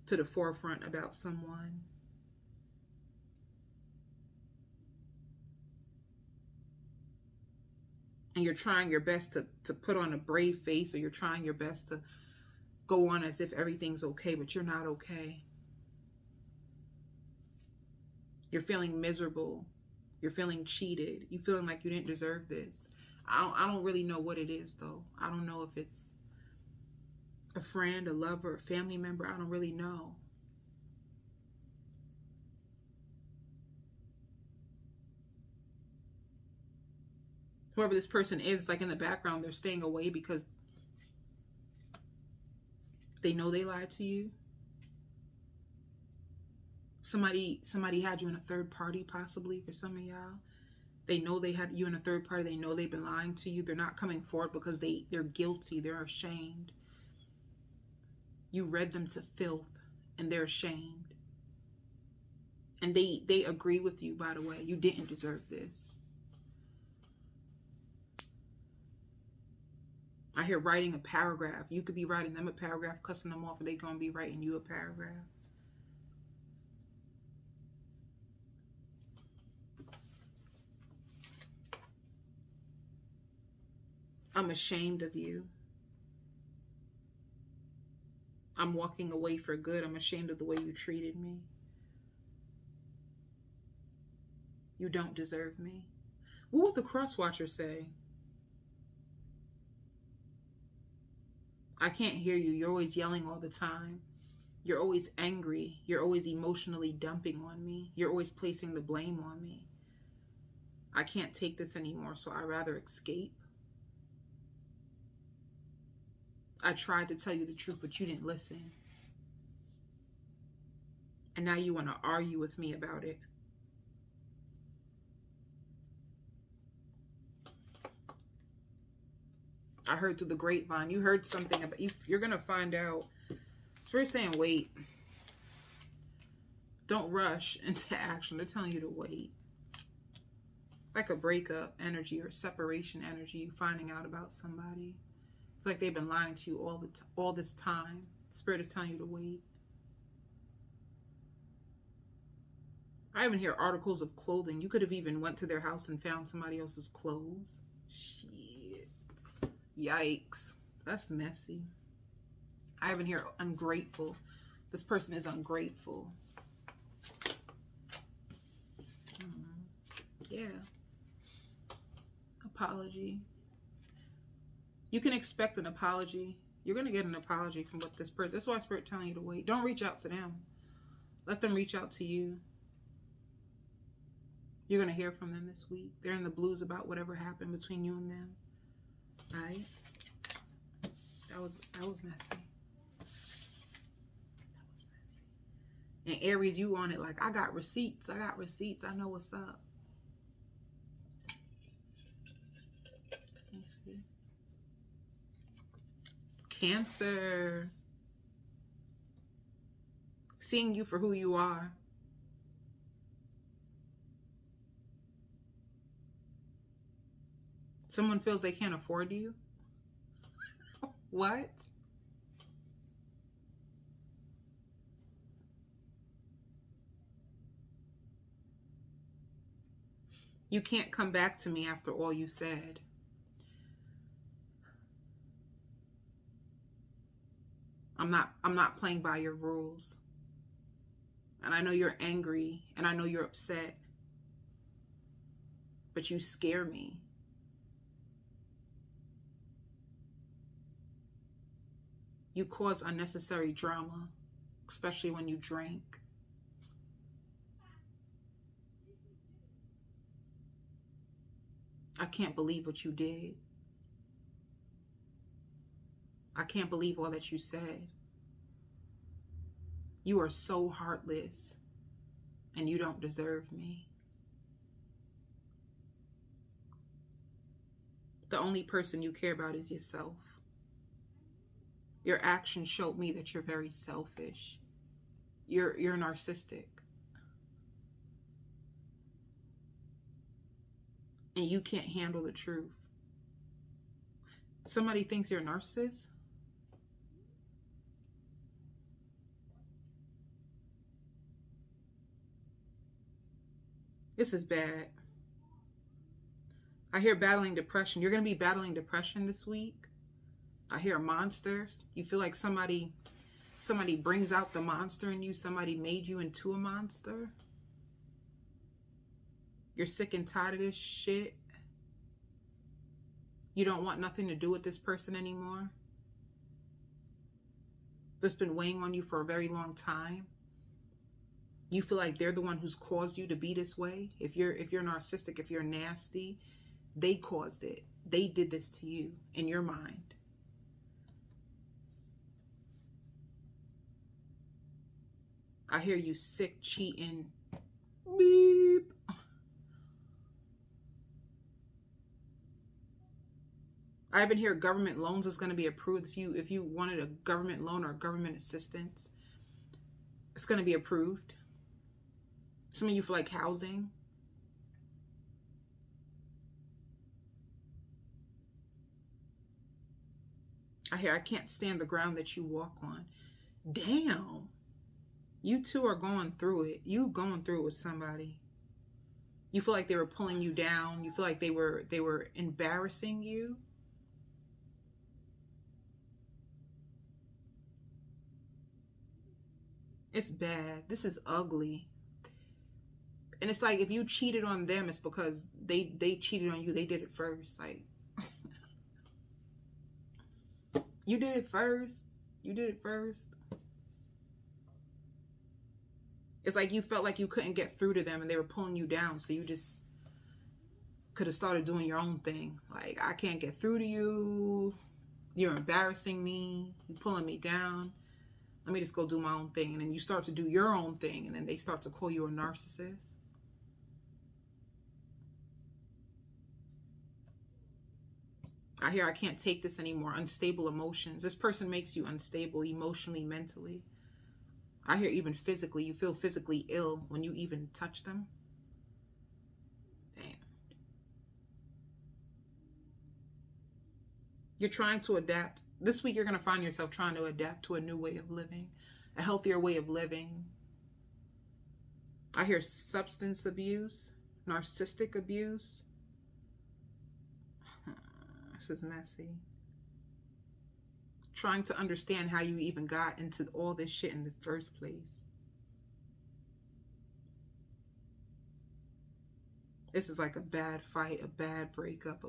to the forefront about someone. And you're trying your best to put on a brave face, or you're trying your best to go on as if everything's okay, but you're not okay. You're feeling miserable. You're feeling cheated. You're feeling like you didn't deserve this. I don't really know what it is, though. I don't know if it's a friend, a lover, a family member. I don't really know. Whoever this person is, like in the background, they're staying away because they know they lied to you. Somebody had you in a third party, possibly, for some of y'all. They know they had you in a third party. They know they've been lying to you. They're not coming forward because they're guilty. They're ashamed. You read them to filth, and they're ashamed. And they agree with you, by the way. You didn't deserve this. I hear writing a paragraph. You could be writing them a paragraph, cussing them off, and they're going to be writing you a paragraph. I'm ashamed of you. I'm walking away for good. I'm ashamed of the way you treated me. You don't deserve me. What would the cross watcher say? I can't hear you. You're always yelling all the time. You're always angry. You're always emotionally dumping on me. You're always placing the blame on me. I can't take this anymore, so I'd rather escape. I tried to tell you the truth, but you didn't listen. And now you want to argue with me about it. I heard through the grapevine. You heard something about you. You're going to find out. Spirit's saying wait. Don't rush into action. They're telling you to wait. Like a breakup energy or separation energy. You finding out about somebody. It's like they've been lying to you all this time. Spirit is telling you to wait. I even hear articles of clothing. You could have even went to their house and found somebody else's clothes. Shit. Yikes. That's messy. I even hear ungrateful. This person is ungrateful. Yeah. Apology. You can expect an apology. You're going to get an apology from what this person... That's why Spirit telling you to wait. Don't reach out to them. Let them reach out to you. You're going to hear from them this week. They're in the blues about whatever happened between you and them. Right? That was messy. And Aries, you on it like, I got receipts. I got receipts. I know what's up. Let's see. Cancer. Seeing you for who you are. Someone feels they can't afford you. What? You can't come back to me after all you said. I'm not playing by your rules. And I know you're angry and I know you're upset. But you scare me. You cause unnecessary drama, especially when you drink. I can't believe what you did. I can't believe all that you said. You are so heartless, and you don't deserve me. The only person you care about is yourself. Your actions showed me that you're very selfish. You're narcissistic. And you can't handle the truth. Somebody thinks you're a narcissist? This is bad. I hear battling depression. You're going to be battling depression this week. I hear monsters. You feel like somebody brings out the monster in you. Somebody made you into a monster. You're sick and tired of this shit. You don't want nothing to do with this person anymore. That's been weighing on you for a very long time. You feel like they're the one who's caused you to be this way. If you're narcissistic, if you're nasty, they caused it. They did this to you in your mind. I hear you sick, cheating. Beep. I even hear government loans is going to be approved. If you wanted a government loan or government assistance, it's going to be approved. Some of you feel like housing. I hear I can't stand the ground that you walk on. Damn. You two are going through it. You going through it with somebody. You feel like they were pulling you down. You feel like they were embarrassing you. It's bad. This is ugly. And it's like if you cheated on them, it's because they cheated on you. They did it first. Like, you did it first. You did it first. It's like you felt like you couldn't get through to them and they were pulling you down. So you just could have started doing your own thing. Like, I can't get through to you. You're embarrassing me. You're pulling me down. Let me just go do my own thing. And then you start to do your own thing. And then they start to call you a narcissist. I hear I can't take this anymore. Unstable emotions. This person makes you unstable emotionally, mentally. I hear even physically. You feel physically ill when you even touch them. Damn. You're trying to adapt. This week you're going to find yourself trying to adapt to a new way of living. A healthier way of living. I hear substance abuse. Narcissistic abuse. This is messy. Trying to understand how you even got into all this shit in the first place. This is like a bad fight, a bad breakup,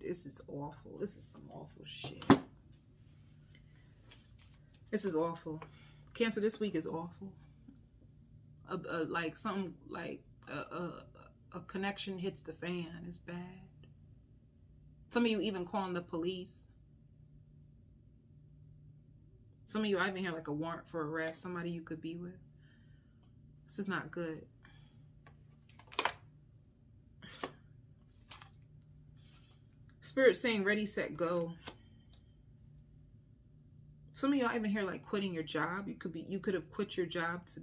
this is awful. This is some awful shit. This is awful. Cancer, this week is awful. Like something like a connection hits the fan. It's bad. Some of you even calling the police. Some of you, I even hear like a warrant for arrest, somebody you could be with. This is not good. Spirit saying ready, set, go. Some of y'all even hear like quitting your job. You could have quit your job to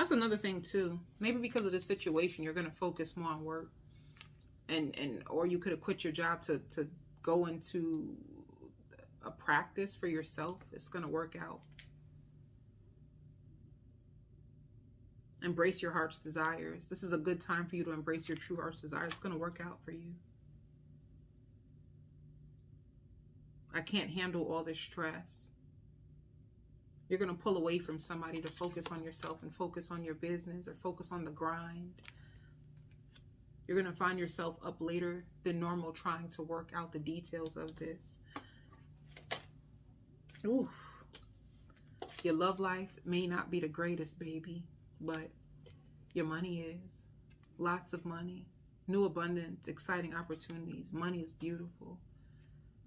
That's another thing too. Maybe because of the situation, you're going to focus more on work, or you could have quit your job to go into a practice for yourself. It's going to work out. Embrace your heart's desires. This is a good time for you to embrace your true heart's desires. It's going to work out for you. I can't handle all this stress. You're going to pull away from somebody to focus on yourself and focus on your business or focus on the grind. You're going to find yourself up later than normal trying to work out the details of this. Ooh. Your love life may not be the greatest, baby, but your money is. Lots of money. New abundance, exciting opportunities. Money is beautiful.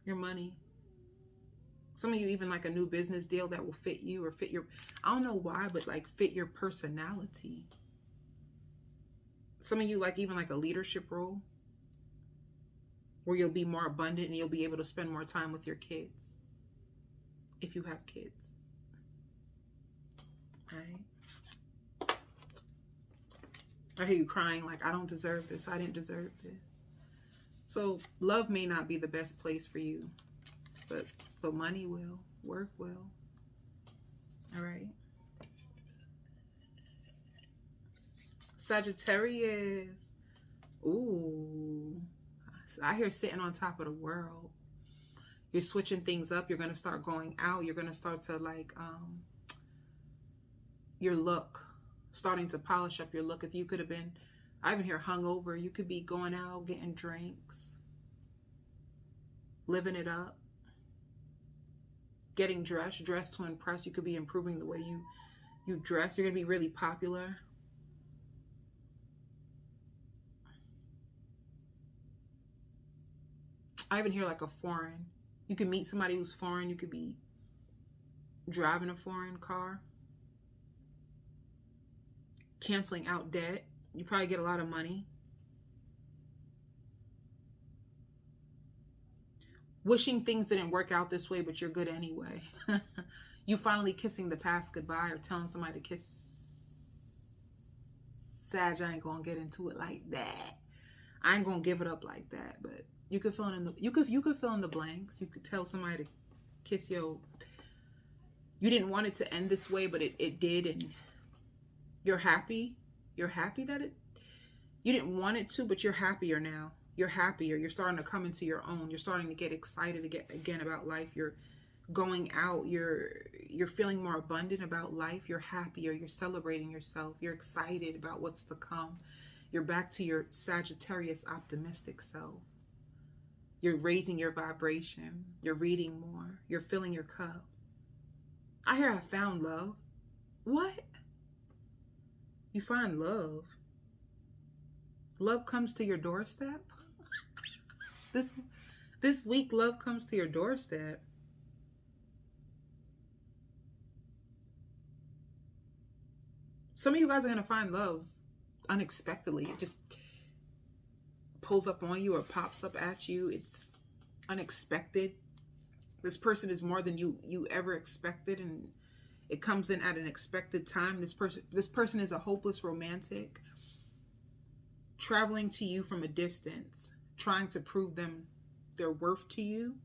Your money. Some of you even like a new business deal that will fit you or fit your, I don't know why, but like fit your personality. Some of you like even like a leadership role where you'll be more abundant and you'll be able to spend more time with your kids. If you have kids. All right. I hear you crying like, I don't deserve this. I didn't deserve this. So love may not be the best place for you, but money will, work will. All right. Sagittarius. Ooh. I hear sitting on top of the world. You're switching things up. You're going to start going out. You're going to start to like, your look. Starting to polish up your look. If you could have been, I even hear hungover. You could be going out, getting drinks. Living it up. Getting dressed to impress. You could be improving the way you dress. You're going to be really popular. I even hear like a foreign. You could meet somebody who's foreign. You could be driving a foreign car. Canceling out debt. You probably get a lot of money. Wishing things didn't work out this way, but you're good anyway. You finally kissing the past goodbye or telling somebody to kiss. Sag, I ain't gonna get into it like that. I ain't gonna give it up like that. But you could fill in the you could fill in the blanks. You could tell somebody to kiss your. You didn't want it to end this way, but it did, and you're happy. You're happy that you didn't want it to, but you're happier now. You're happier. You're starting to come into your own. You're starting to get excited again about life. You're going out. You're feeling more abundant about life. You're happier. You're celebrating yourself. You're excited about what's to come. You're back to your Sagittarius optimistic self. You're raising your vibration. You're reading more. You're filling your cup. I hear I found love. What? You find love. Love comes to your doorstep. This week, love comes to your doorstep. Some of you guys are going to find love unexpectedly. It just pulls up on you or pops up at you. It's unexpected. This person is more than you ever expected, and it comes in at an expected time. This person is a hopeless romantic, traveling to you from a distance, trying to prove their worth to you,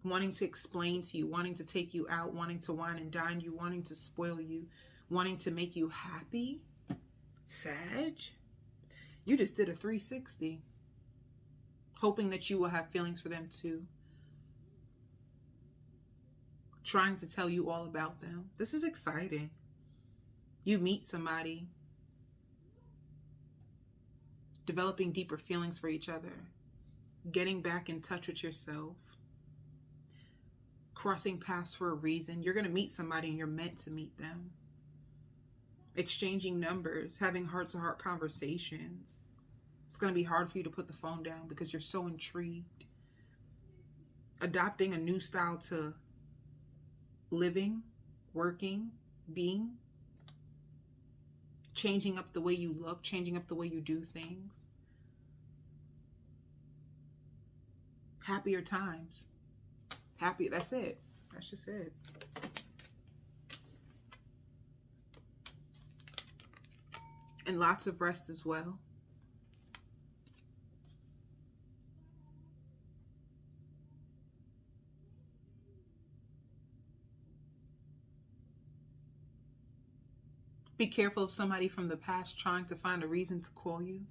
wanting to explain to you, wanting to take you out, wanting to wine and dine you, wanting to spoil you, wanting to make you happy. Sag, you just did a 360, hoping that you will have feelings for them too. Trying to tell you all about them. This is exciting. You meet somebody, developing deeper feelings for each other, getting back in touch with yourself, crossing paths for a reason. You're going to meet somebody and you're meant to meet them. Exchanging numbers, having heart-to-heart conversations. It's going to be hard for you to put the phone down because you're so intrigued. Adopting a new style to living, working, being. Changing up the way you look, changing up the way you do things. Happier times. Happy, that's it. That's just it. And lots of rest as well. Be careful of somebody from the past trying to find a reason to call you.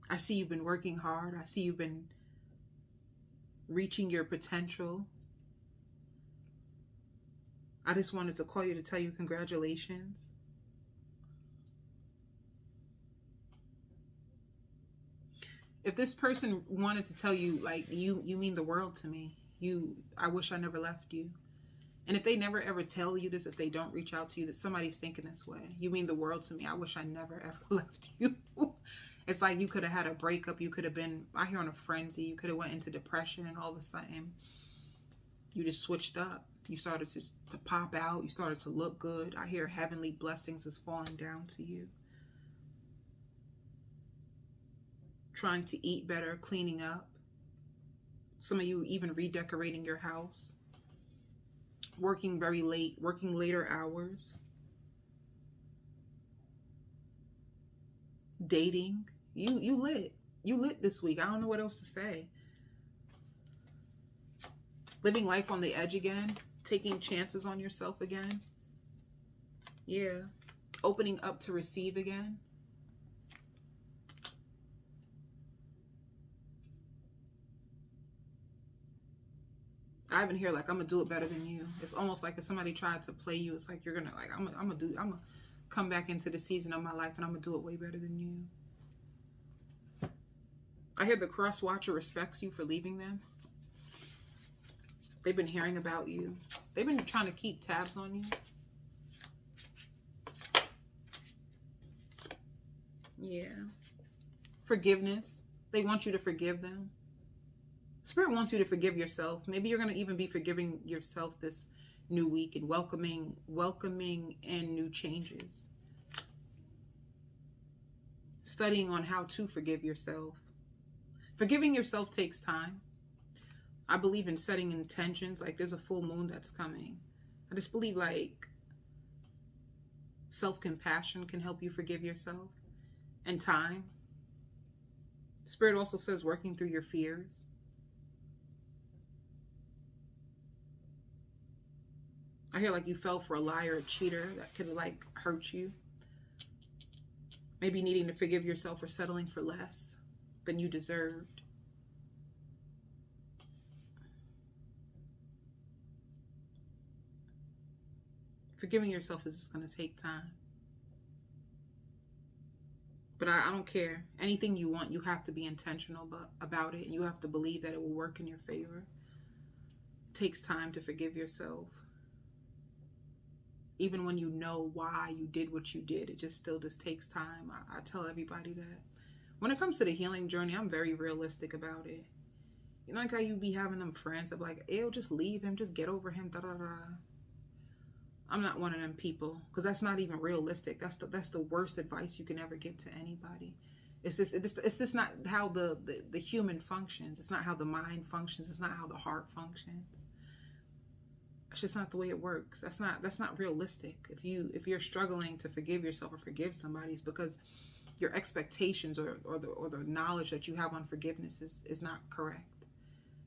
I see you've been working hard. I see you've been reaching your potential. I just wanted to call you to tell you congratulations. If this person wanted to tell you, like, you mean the world to me. I wish I never left you. And if they never ever tell you this, if they don't reach out to you, that somebody's thinking this way. You mean the world to me. I wish I never ever left you. It's like you could have had a breakup. You could have been out here on a frenzy. You could have went into depression, and all of a sudden you just switched up. You started to pop out. You started to look good. I hear heavenly blessings is falling down to you. Trying to eat better, cleaning up. Some of you even redecorating your house. Working very late, working later hours. Dating. You lit. You lit this week. I don't know what else to say. Living life on the edge again. Taking chances on yourself again. Yeah. Opening up to receive again. I even hear like, I'm gonna do it better than you. It's almost like if somebody tried to play you, it's like you're gonna like, I'm gonna come back into the season of my life and I'm gonna do it way better than you. I hear the cross watcher respects you for leaving them. They've been hearing about you. They've been trying to keep tabs on you. Yeah. Forgiveness. They want you to forgive them. Spirit wants you to forgive yourself. Maybe you're going to even be forgiving yourself this new week and welcoming in new changes. Studying on how to forgive yourself. Forgiving yourself takes time. I believe in setting intentions. Like there's a full moon that's coming. I just believe like self-compassion can help you forgive yourself. And time. Spirit also says working through your fears. I hear like you fell for a liar, a cheater that could like hurt you. Maybe needing to forgive yourself for settling for less than you deserved. Forgiving yourself is just going to take time. But I don't care. Anything you want, you have to be intentional about it. And you have to believe that it will work in your favor. It takes time to forgive yourself. Even when you know why you did what you did, it still takes time. I tell everybody that. When it comes to the healing journey, I'm very realistic about it. You know, like how you be having them friends that be like, ew, just leave him, just get over him, da da da. I'm not one of them people, because that's not even realistic. That's the worst advice you can ever give to anybody. It's just not how the human functions. It's not how the mind functions. It's not how the heart functions. It's just not the way it works. That's not realistic. If you're struggling to forgive yourself or forgive somebody, it's because your expectations or the knowledge that you have on forgiveness is not correct.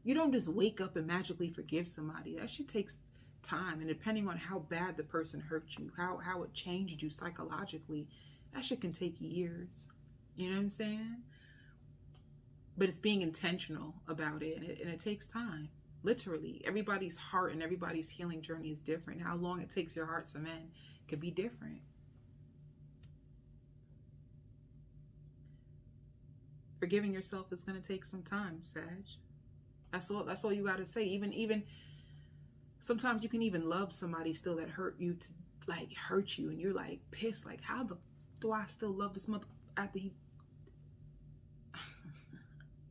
You don't just wake up and magically forgive somebody. That shit takes time, and depending on how bad the person hurt you, how it changed you psychologically, that shit can take years. You know what I'm saying? But it's being intentional about it, and it takes time. Literally, everybody's heart and everybody's healing journey is different. How long it takes your heart to mend could be different. Forgiving yourself is going to take some time, Sag. That's all you got to say. Even sometimes you can even love somebody still that hurt you, to like hurt you, and you're like pissed, like, how do I still love this mother after he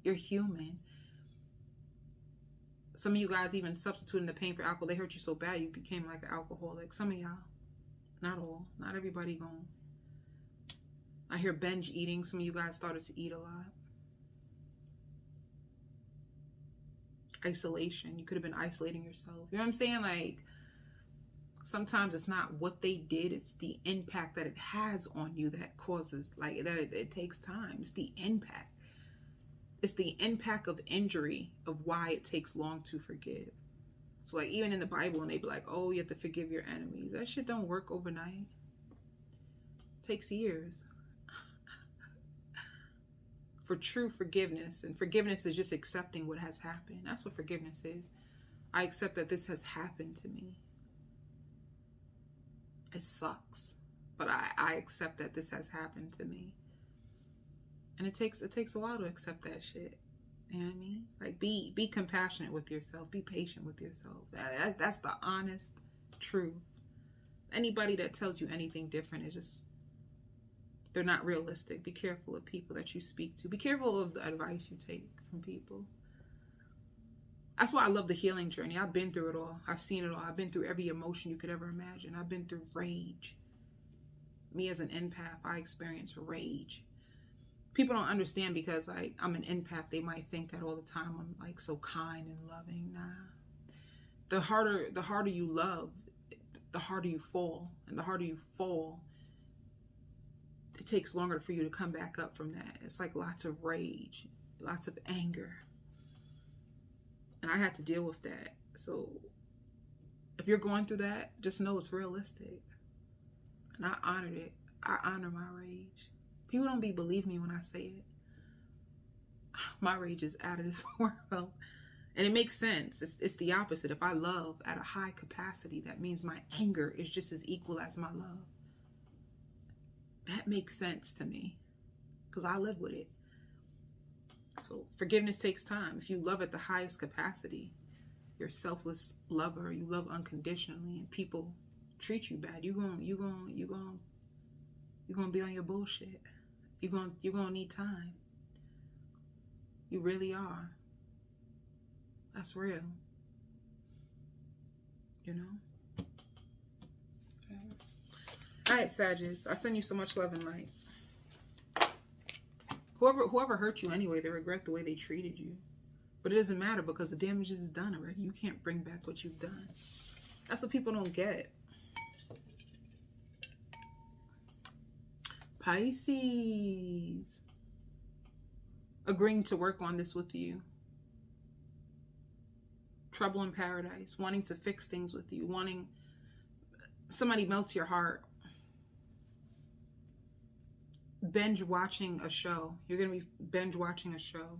you're human. Some of you guys even substituting the pain for alcohol. They hurt you so bad you became like an alcoholic. Some of y'all, not all, not everybody gone. I hear binge eating. Some of you guys started to eat a lot. Isolation. You could have been isolating yourself. You know what I'm saying? Like, sometimes it's not what they did, it's the impact that it has on you that causes, like, that it takes time. It's the impact. It's the impact of injury of why it takes long to forgive. So, like, even in the Bible, and they be like, oh, you have to forgive your enemies. That shit don't work overnight. It takes years. For true forgiveness, and forgiveness is just accepting what has happened. That's what forgiveness is. I accept that this has happened to me. It sucks, but I accept that this has happened to me. And it takes a while to accept that shit. You know what I mean? Like, be compassionate with yourself. Be patient with yourself. That's the honest truth. Anybody that tells you anything different is just, they're not realistic. Be careful of people that you speak to. Be careful of the advice you take from people. That's why I love the healing journey. I've been through it all. I've seen it all. I've been through every emotion you could ever imagine. I've been through rage. Me as an empath, I experience rage. People don't understand because, like, I'm an empath. They might think that all the time I'm like so kind and loving. Nah. The harder you love, the harder you fall. And the harder you fall, it takes longer for you to come back up from that. It's like lots of rage, lots of anger. And I had to deal with that. So if you're going through that, just know it's realistic. And I honored it. I honor my rage. People don't believe me when I say it. My rage is out of this world. And it makes sense. It's the opposite. If I love at a high capacity, that means my anger is just as equal as my love. That makes sense to me because I live with it. So forgiveness takes time. If you love at the highest capacity, you're a selfless lover, you love unconditionally, and people treat you bad, you're gonna be on your bullshit. You're gonna need time. You really are. That's real. You know? All right, Sagittarius, I send you so much love and light. Whoever hurt you anyway, they regret the way they treated you. But it doesn't matter because the damage is done already. You can't bring back what you've done. That's what people don't get. Pisces. Agreeing to work on this with you. Trouble in paradise. Wanting to fix things with you. Wanting somebody melts your heart. Binge watching a show. You're going to be binge watching a show.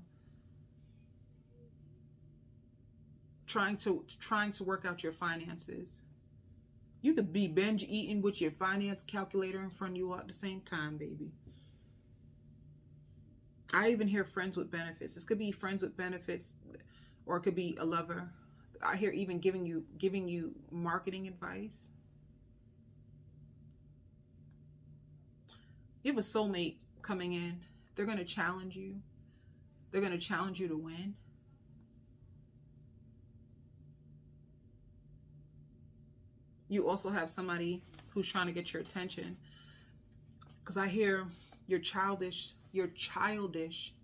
Trying to work out your finances. You could be binge eating with your finance calculator in front of you all at the same time, baby. I even hear friends with benefits. This could be friends with benefits, or it could be a lover. I hear even giving you marketing advice. You have a soulmate coming in. They're going to challenge you. They're going to challenge you to win. You also have somebody who's trying to get your attention. Because I hear your childish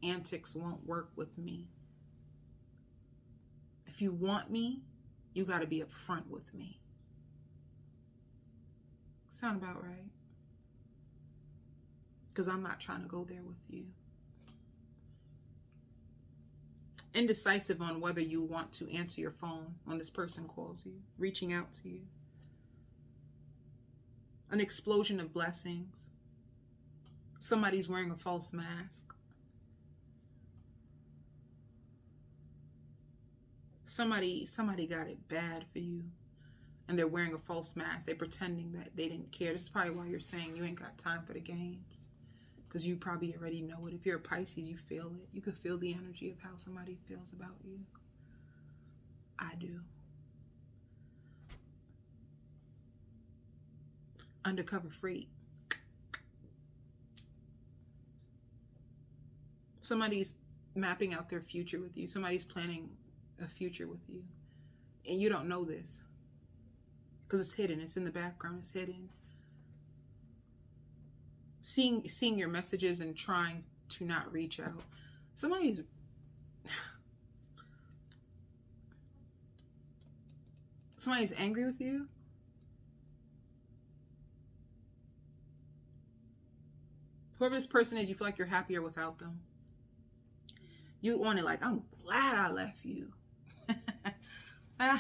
antics won't work with me. If you want me, you got to be upfront with me. Sound about right? Because I'm not trying to go there with you. Indecisive on whether you want to answer your phone when this person calls you. Reaching out to you. An explosion of blessings. Somebody's wearing a false mask. Somebody got it bad for you. And they're wearing a false mask. They're pretending that they didn't care. This is probably why you're saying you ain't got time for the games. because you probably already know it. If you're a Pisces, you feel it. You could feel the energy of how somebody feels about you. I do. Undercover freak. Somebody's mapping out their future with you. Somebody's planning a future with you. And you don't know this. Because it's hidden. It's in the background. It's hidden. Seeing your messages and trying to not reach out. Somebody's angry with you. Whoever this person is, you feel like you're happier without them. You want it like, I'm glad I left you. I'm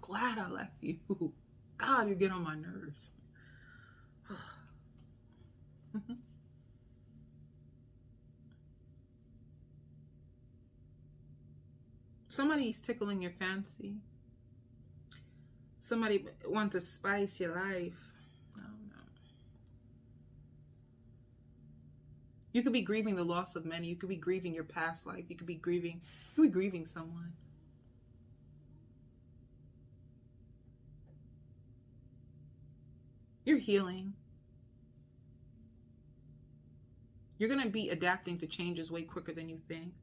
glad I left you. God, you get on my nerves. Somebody's tickling your fancy. Somebody wants to spice your life. I don't know. You could be grieving the loss of many. You could be grieving your past life. You could be grieving someone. You're healing. You're going to be adapting to changes way quicker than you think.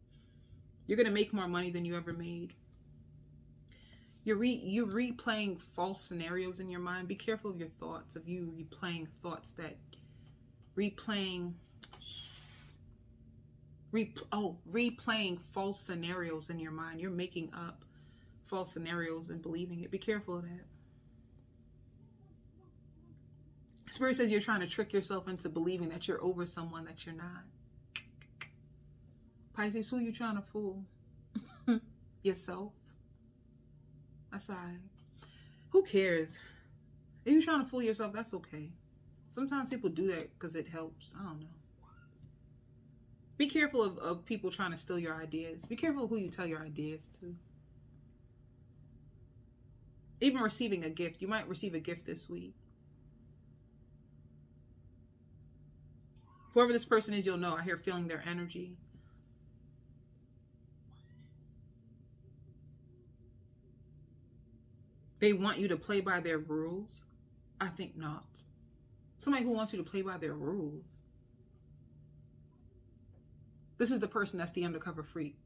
You're going to make more money than you ever made. You're replaying false scenarios in your mind. Be careful of your thoughts, of you replaying thoughts that... replaying false scenarios in your mind. You're making up false scenarios and believing it. Be careful of that. Spirit says you're trying to trick yourself into believing that you're over someone that you're not. Pisces, who you trying to fool? Yourself. That's all right. Who cares? If you're trying to fool yourself, that's okay. Sometimes people do that because it helps. I don't know. Be careful of people trying to steal your ideas. Be careful of who you tell your ideas to. Even receiving a gift. You might receive a gift this week. Whoever this person is, you'll know. I hear feeling their energy. They want you to play by their rules? I think not. Somebody who wants you to play by their rules. This is the person that's the undercover freak.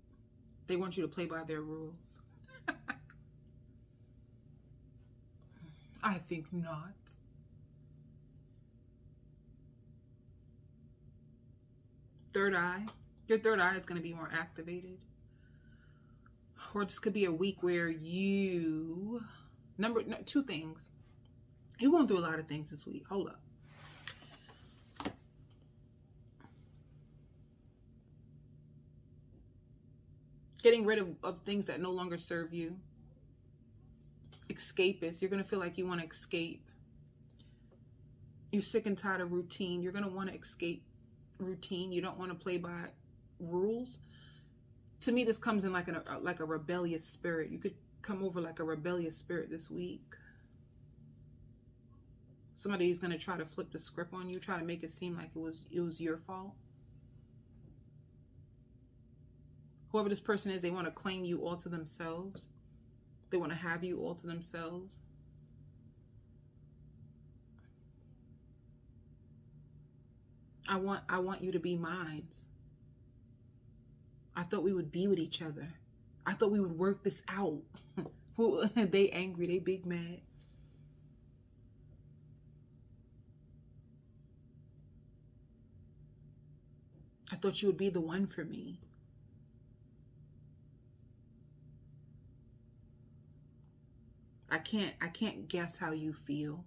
They want you to play by their rules. I think not. Third eye. Your third eye is going to be more activated. Or this could be a week where you... two things. You're going through a lot of things this week. Hold up. Getting rid of things that no longer serve you. Escapist. You're going to feel like you want to escape. You're sick and tired of routine. You're going to want to escape routine. You don't want to play by rules. To me, this comes in like a rebellious spirit. You could come over like a rebellious spirit this week. Somebody's going to try to flip the script on you, try to make it seem like it was your fault. Whoever this person is, they want to claim you all to themselves. They want to have you all to themselves. I want you to be mine. I thought we would be with each other. I thought we would work this out. They angry, they big mad. I thought you would be the one for me. I can't guess how you feel.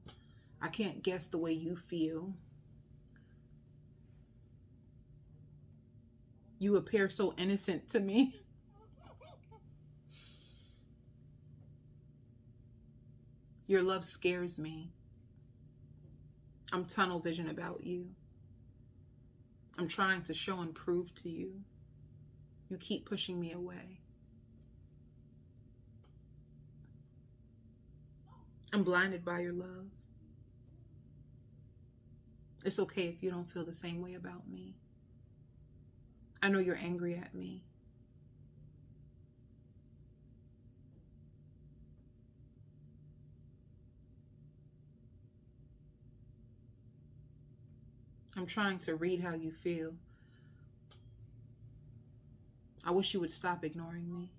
I can't guess the way you feel. You appear so innocent to me. Your love scares me. I'm tunnel vision about you. I'm trying to show and prove to you. You keep pushing me away. I'm blinded by your love. It's okay if you don't feel the same way about me. I know you're angry at me. I'm trying to read how you feel. I wish you would stop ignoring me.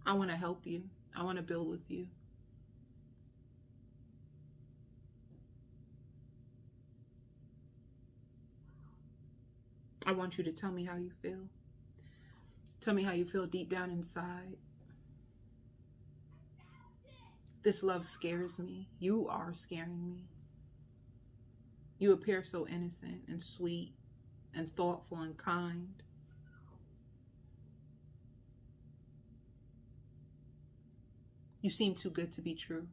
I want to help you. I want to build with you. I want you to tell me how you feel. Tell me how you feel deep down inside. This love scares me. You are scaring me. You appear so innocent and sweet and thoughtful and kind. You seem too good to be true.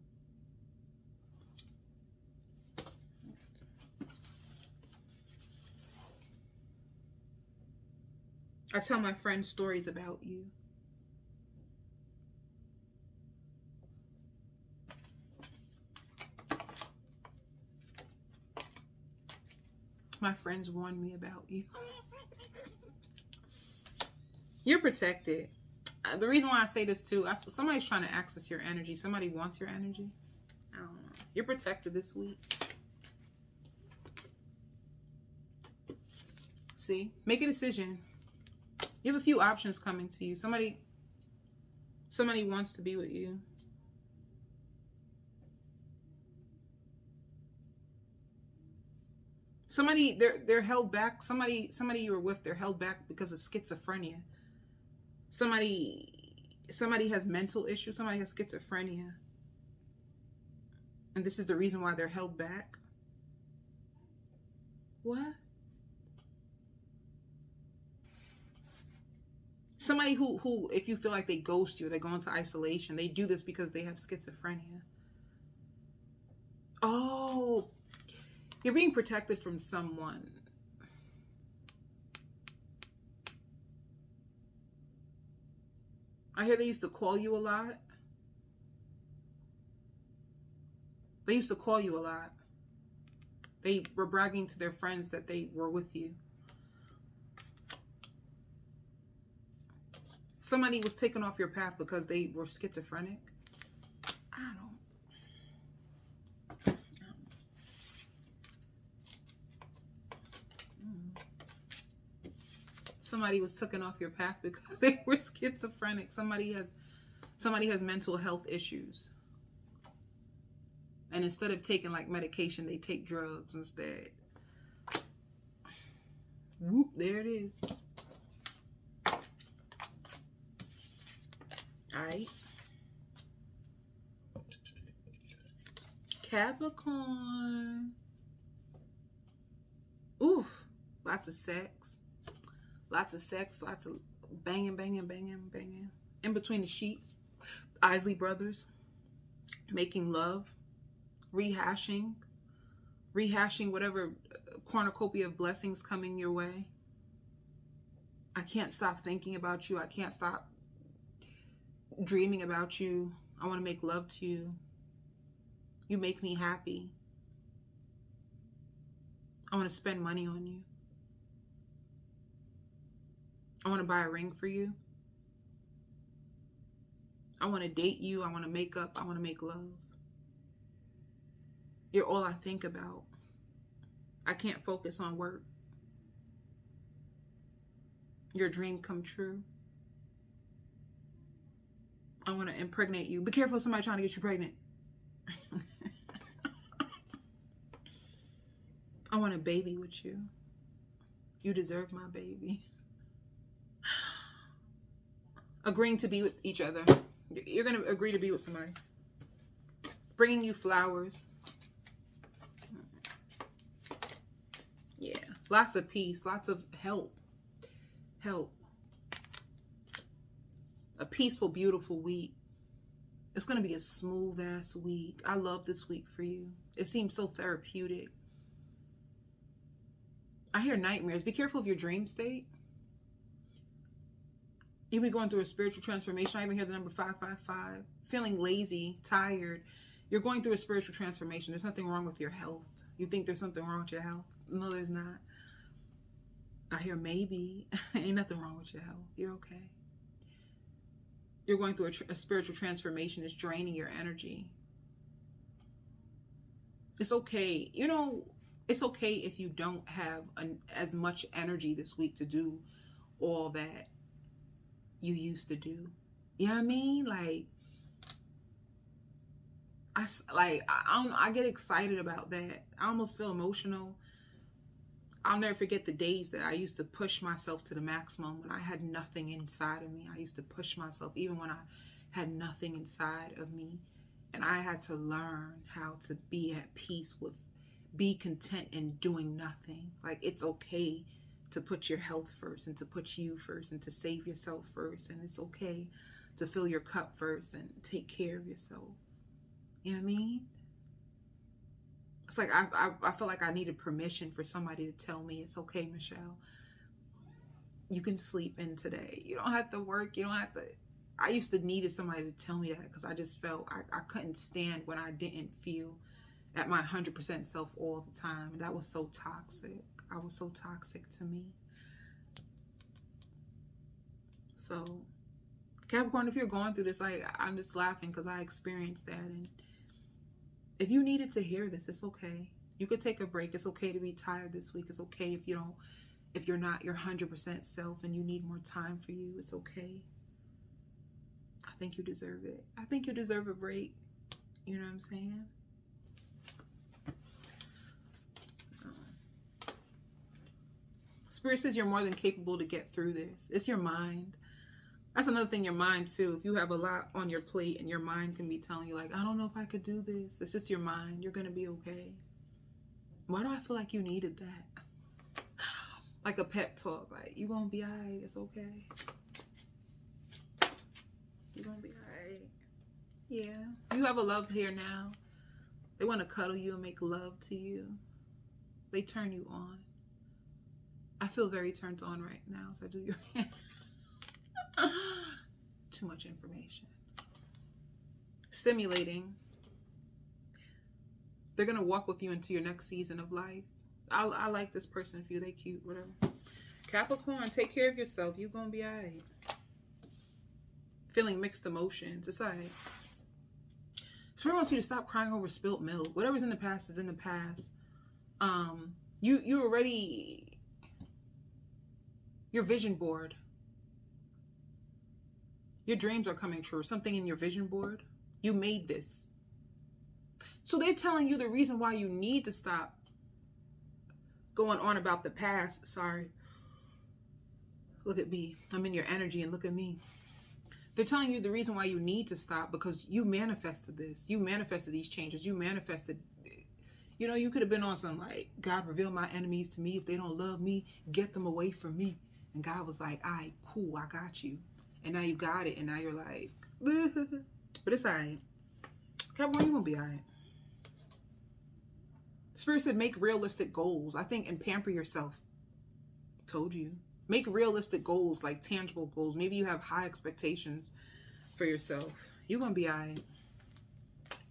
I tell my friends stories about you. My friends warn me about you. You're protected. The reason why I say this too, somebody's trying to access your energy. Somebody wants your energy. I don't know. You're protected this week. See? Make a decision. You have a few options coming to you. Somebody wants to be with you. Somebody, they're held back. Somebody you were with, they're held back because of schizophrenia. Somebody has mental issues. Somebody has schizophrenia. And this is the reason why they're held back. What? Somebody who, if you feel like they ghost you, they go into isolation, they do this because they have schizophrenia. Oh, you're being protected from someone. I hear they used to call you a lot. They used to call you a lot. They were bragging to their friends that they were with you. Somebody was taken off your path because they were schizophrenic. I don't. Somebody was taken off your path because they were schizophrenic. Somebody has mental health issues. And instead of taking like medication, they take drugs instead. Whoop, there it is. Alright. Capricorn. Ooh, lots of sex. Lots of sex, lots of banging, banging, banging, banging. In between the sheets. Isley brothers. Making love. Rehashing whatever cornucopia of blessings coming your way. I can't stop thinking about you. I can't stop dreaming about you. I want to make love to you. You make me happy. I want to spend money on you. I want to buy a ring for you. I want to date you. I want to make up. I want to make love. You're all I think about. I can't focus on work. Your dream come true. I want to impregnate you. Be careful of somebody trying to get you pregnant. I want a baby with you. You deserve my baby. Agreeing to be with each other. You're going to agree to be with somebody. Bringing you flowers. Yeah. Lots of peace. Lots of help. Help. A peaceful, beautiful week. It's going to be a smooth ass week. I love this week for you. It seems so therapeutic. I hear nightmares. Be careful of your dream state. You'll be going through a spiritual transformation. I even hear the number 555. Feeling lazy, tired. You're going through a spiritual transformation. There's nothing wrong with your health. You think there's something wrong with your health? No, there's not. I hear maybe. Ain't nothing wrong with your health. You're okay. You're going through a spiritual transformation. It's draining your energy. It's okay. You know, it's okay if you don't have as much energy this week to do all that you used to do. You know what I mean? Like, I get excited about that. I almost feel emotional. I'll never forget the days that I used to push myself to the maximum when I had nothing inside of me. I used to push myself even when I had nothing inside of me. And I had to learn how to be at peace with, be content in doing nothing. Like, it's okay to put your health first and to put you first and to save yourself first. And it's okay to fill your cup first and take care of yourself. You know what I mean? It's like I felt like I needed permission for somebody to tell me, it's okay, Michelle. You can sleep in today. You don't have to work. You don't have to. I used to need somebody to tell me that because I just felt I couldn't stand when I didn't feel at my 100% self all the time. That was so toxic. I was so toxic to me. So, Capricorn, if you're going through this, I'm just laughing because I experienced that. And if you needed to hear this, it's okay. You could take a break. It's okay to be tired this week. It's okay if you're not your 100% self and you need more time for you. It's okay. I think you deserve it. I think you deserve a break. You know what I'm saying? Spirit says you're more than capable to get through this. It's your mind. That's another thing, your mind too. If you have a lot on your plate and your mind can be telling you like, I don't know if I could do this. It's just your mind. You're going to be okay. Why do I feel like you needed that? Like a pep talk. Like, you're going to be all right. It's okay. You're going to be all right. Yeah. You have a love here now. They want to cuddle you and make love to you. They turn you on. I feel very turned on right now, so I do your hand. Too much information. Stimulating. They're going to walk with you into your next season of life. I like this person for you. They cute, whatever. Capricorn, take care of yourself. You're going to be all right. Feeling mixed emotions. It's all right. Spirit wants you to stop crying over spilt milk. Whatever's in the past is in the past. You already... Your vision board. Your dreams are coming true. Something in your vision board. You made this. So they're telling you the reason why you need to stop going on about the past. Sorry. Look at me. I'm in your energy and look at me. They're telling you the reason why you need to stop because you manifested this. You manifested these changes. You manifested... You know, you could have been on some like, God, reveal my enemies to me. If they don't love me, get them away from me. And God was like, all right, cool, I got you. And now you got it. And now you're like, but it's all right. Capricorn, you're going to be all right. Spirit said, make realistic goals. I think, and pamper yourself. Told you. Make realistic goals, like tangible goals. Maybe you have high expectations for yourself. You're going to be all right.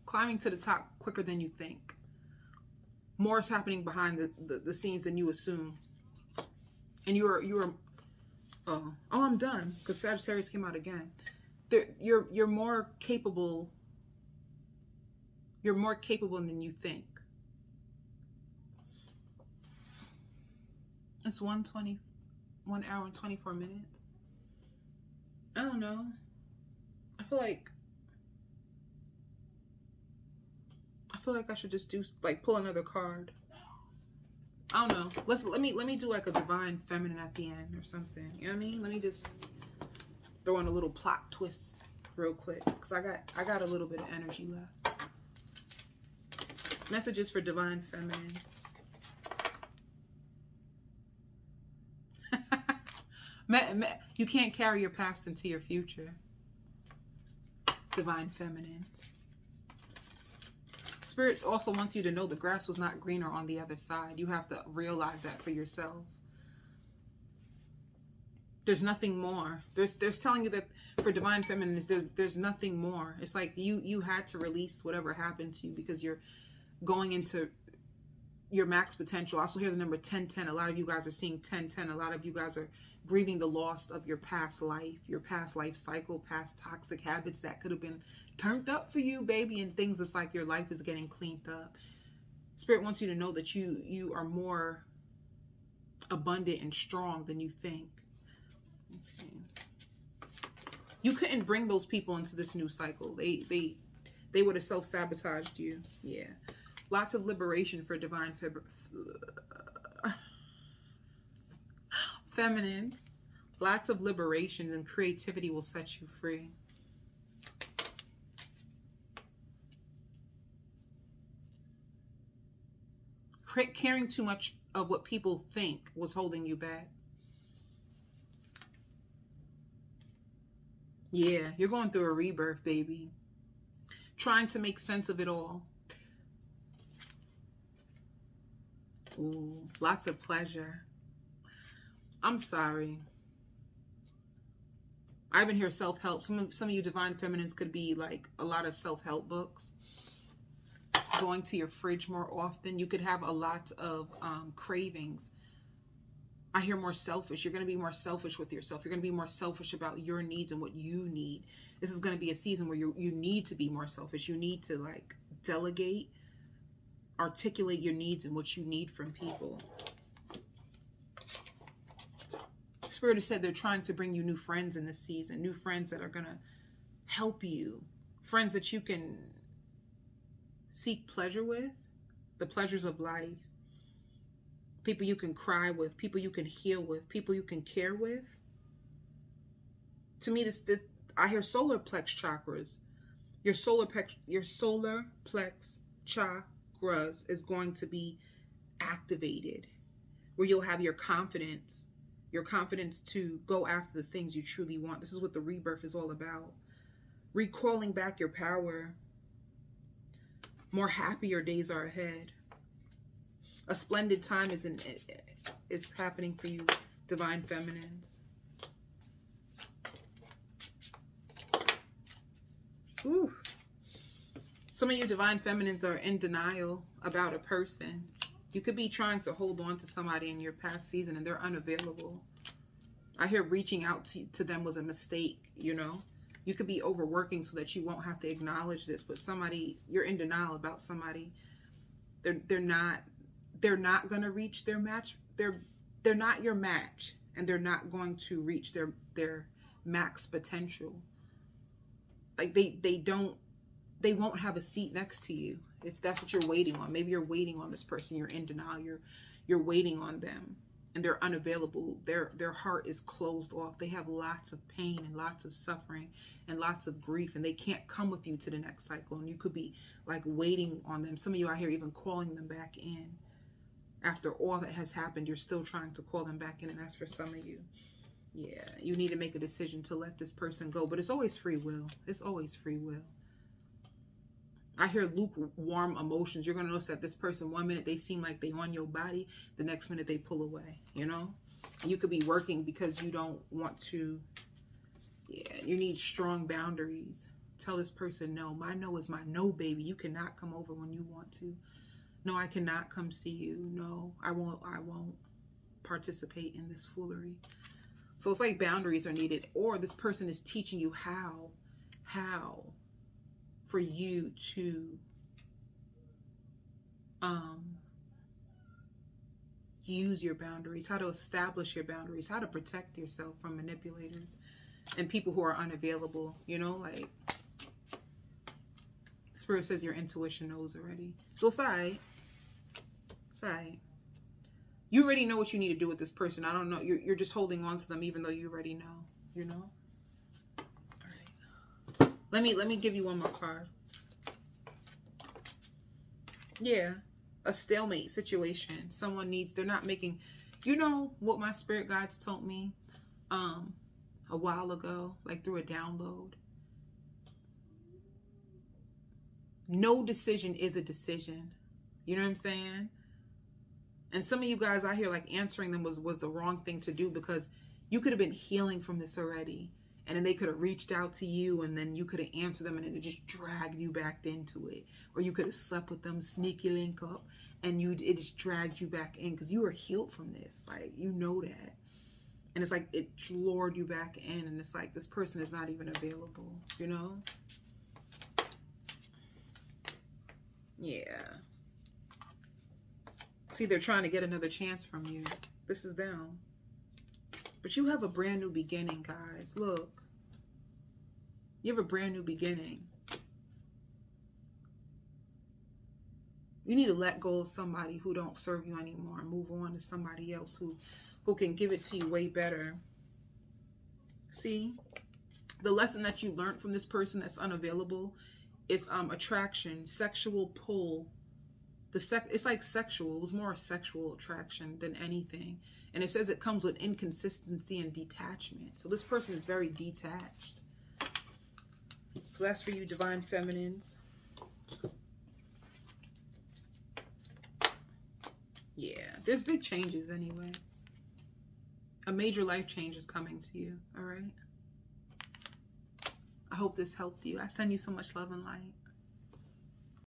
Climbing to the top quicker than you think. More is happening behind the scenes than you assume. And you're oh, I'm done because Sagittarius came out again. You're more capable. You're more capable than you think. It's 1:20, 1 hour and 24 minutes. I don't know. I feel like I should just do like pull another card. I don't know. Let me do like a divine feminine at the end or something. You know what I mean? Let me just throw in a little plot twist real quick because I got a little bit of energy left. Messages for divine feminines. You can't carry your past into your future. Divine feminines. Spirit also wants you to know the grass was not greener on the other side. You have to realize that for yourself. There's nothing more. There's telling you that for divine feminines, there's nothing more. It's like you had to release whatever happened to you because you're going into your max potential. I also hear the number 1010. A lot of you guys are seeing 1010. A lot of you guys are grieving the loss of your past life, your past life cycle, past toxic habits that could have been turned up for you, baby, and things. It's like your life is getting cleaned up. Spirit wants you to know that you are more abundant and strong than you think. Let's see. You couldn't bring those people into this new cycle. They would have self-sabotaged you. Yeah. Lots of liberation for divine feminines. Lots of liberation, and creativity will set you free. Caring too much of what people think was holding you back. Yeah, you're going through a rebirth, baby. Trying to make sense of it all. Ooh, lots of pleasure. I'm sorry. I even hear self-help. Some of you divine feminines could be like a lot of self-help books. Going to your fridge more often. You could have a lot of cravings. I hear more selfish. You're going to be more selfish with yourself. You're going to be more selfish about your needs and what you need. This is going to be a season where you need to be more selfish. You need to like delegate, articulate your needs and what you need from people. Spirit has said they're trying to bring you new friends in this season. New friends that are going to help you. Friends that you can seek pleasure with. The pleasures of life. People you can cry with, people you can heal with, people you can care with. To me, this I hear solar plex chakras. Your solar plex chakras is going to be activated, where you'll have your confidence to go after the things you truly want. This is what the rebirth is all about. Recalling back your power. More happier days are ahead. A splendid time is happening for you, divine feminines. Ooh. Some of you divine feminines are in denial about a person. You could be trying to hold on to somebody in your past season and they're unavailable. I hear reaching out to them was a mistake, you know. You could be overworking so that you won't have to acknowledge this, but you're in denial about somebody. They're not going to reach their match. They're not your match, and they're not going to reach their max potential. Like they won't have a seat next to you if that's what you're waiting on. Maybe you're waiting on this person. You're in denial. You're waiting on them, and they're unavailable. Their heart is closed off. They have lots of pain and lots of suffering and lots of grief, and they can't come with you to the next cycle. And you could be like waiting on them. Some of you out here even calling them back in. After all that has happened, you're still trying to call them back in, and that's for some of you. Yeah, you need to make a decision to let this person go, but it's always free will. It's always free will. I hear lukewarm emotions. You're going to notice that this person, 1 minute they seem like they on your body, the next minute they pull away, you know? You could be working because you don't want to, you need strong boundaries. Tell this person, no, my no is my no, baby. You cannot come over when you want to. No, I cannot come see you. No, I won't participate in this foolery. So it's like boundaries are needed, or this person is teaching you how for you to use your boundaries, how to establish your boundaries, how to protect yourself from manipulators and people who are unavailable, you know, like Spirit says your intuition knows already. So it's all right. It's all right. You already know what you need to do with this person. I don't know. You're just holding on to them even though you already know, you know? All right. Let me give you one more card. Yeah. A stalemate situation. Someone needs, they're not making, you know what my spirit guides told me a while ago, like through a download? No decision is a decision. You know what I'm saying? And some of you guys out here, like answering them was the wrong thing to do because You could have been healing from this already. And then they could have reached out to you, and then you could have answered them, and then it just dragged you back into it. Or you could have slept with them, sneaky link up, and it just dragged you back in because you were healed from this. Like, you know that. And it's like it lured you back in, and it's like this person is not even available, you know? Yeah. See, they're trying to get another chance from you. This is them. But you have a brand new beginning, guys. Look. You have a brand new beginning. You need to let go of somebody who don't serve you anymore and move on to somebody else who can give it to you way better. See? The lesson that you learned from this person that's unavailable is attraction, sexual pull. It's like sexual. It was more a sexual attraction than anything. And it says it comes with inconsistency and detachment. So this person is very detached. So that's for you, divine feminines. Yeah, there's big changes anyway. A major life change is coming to you, all right? I hope this helped you. I send you so much love and light.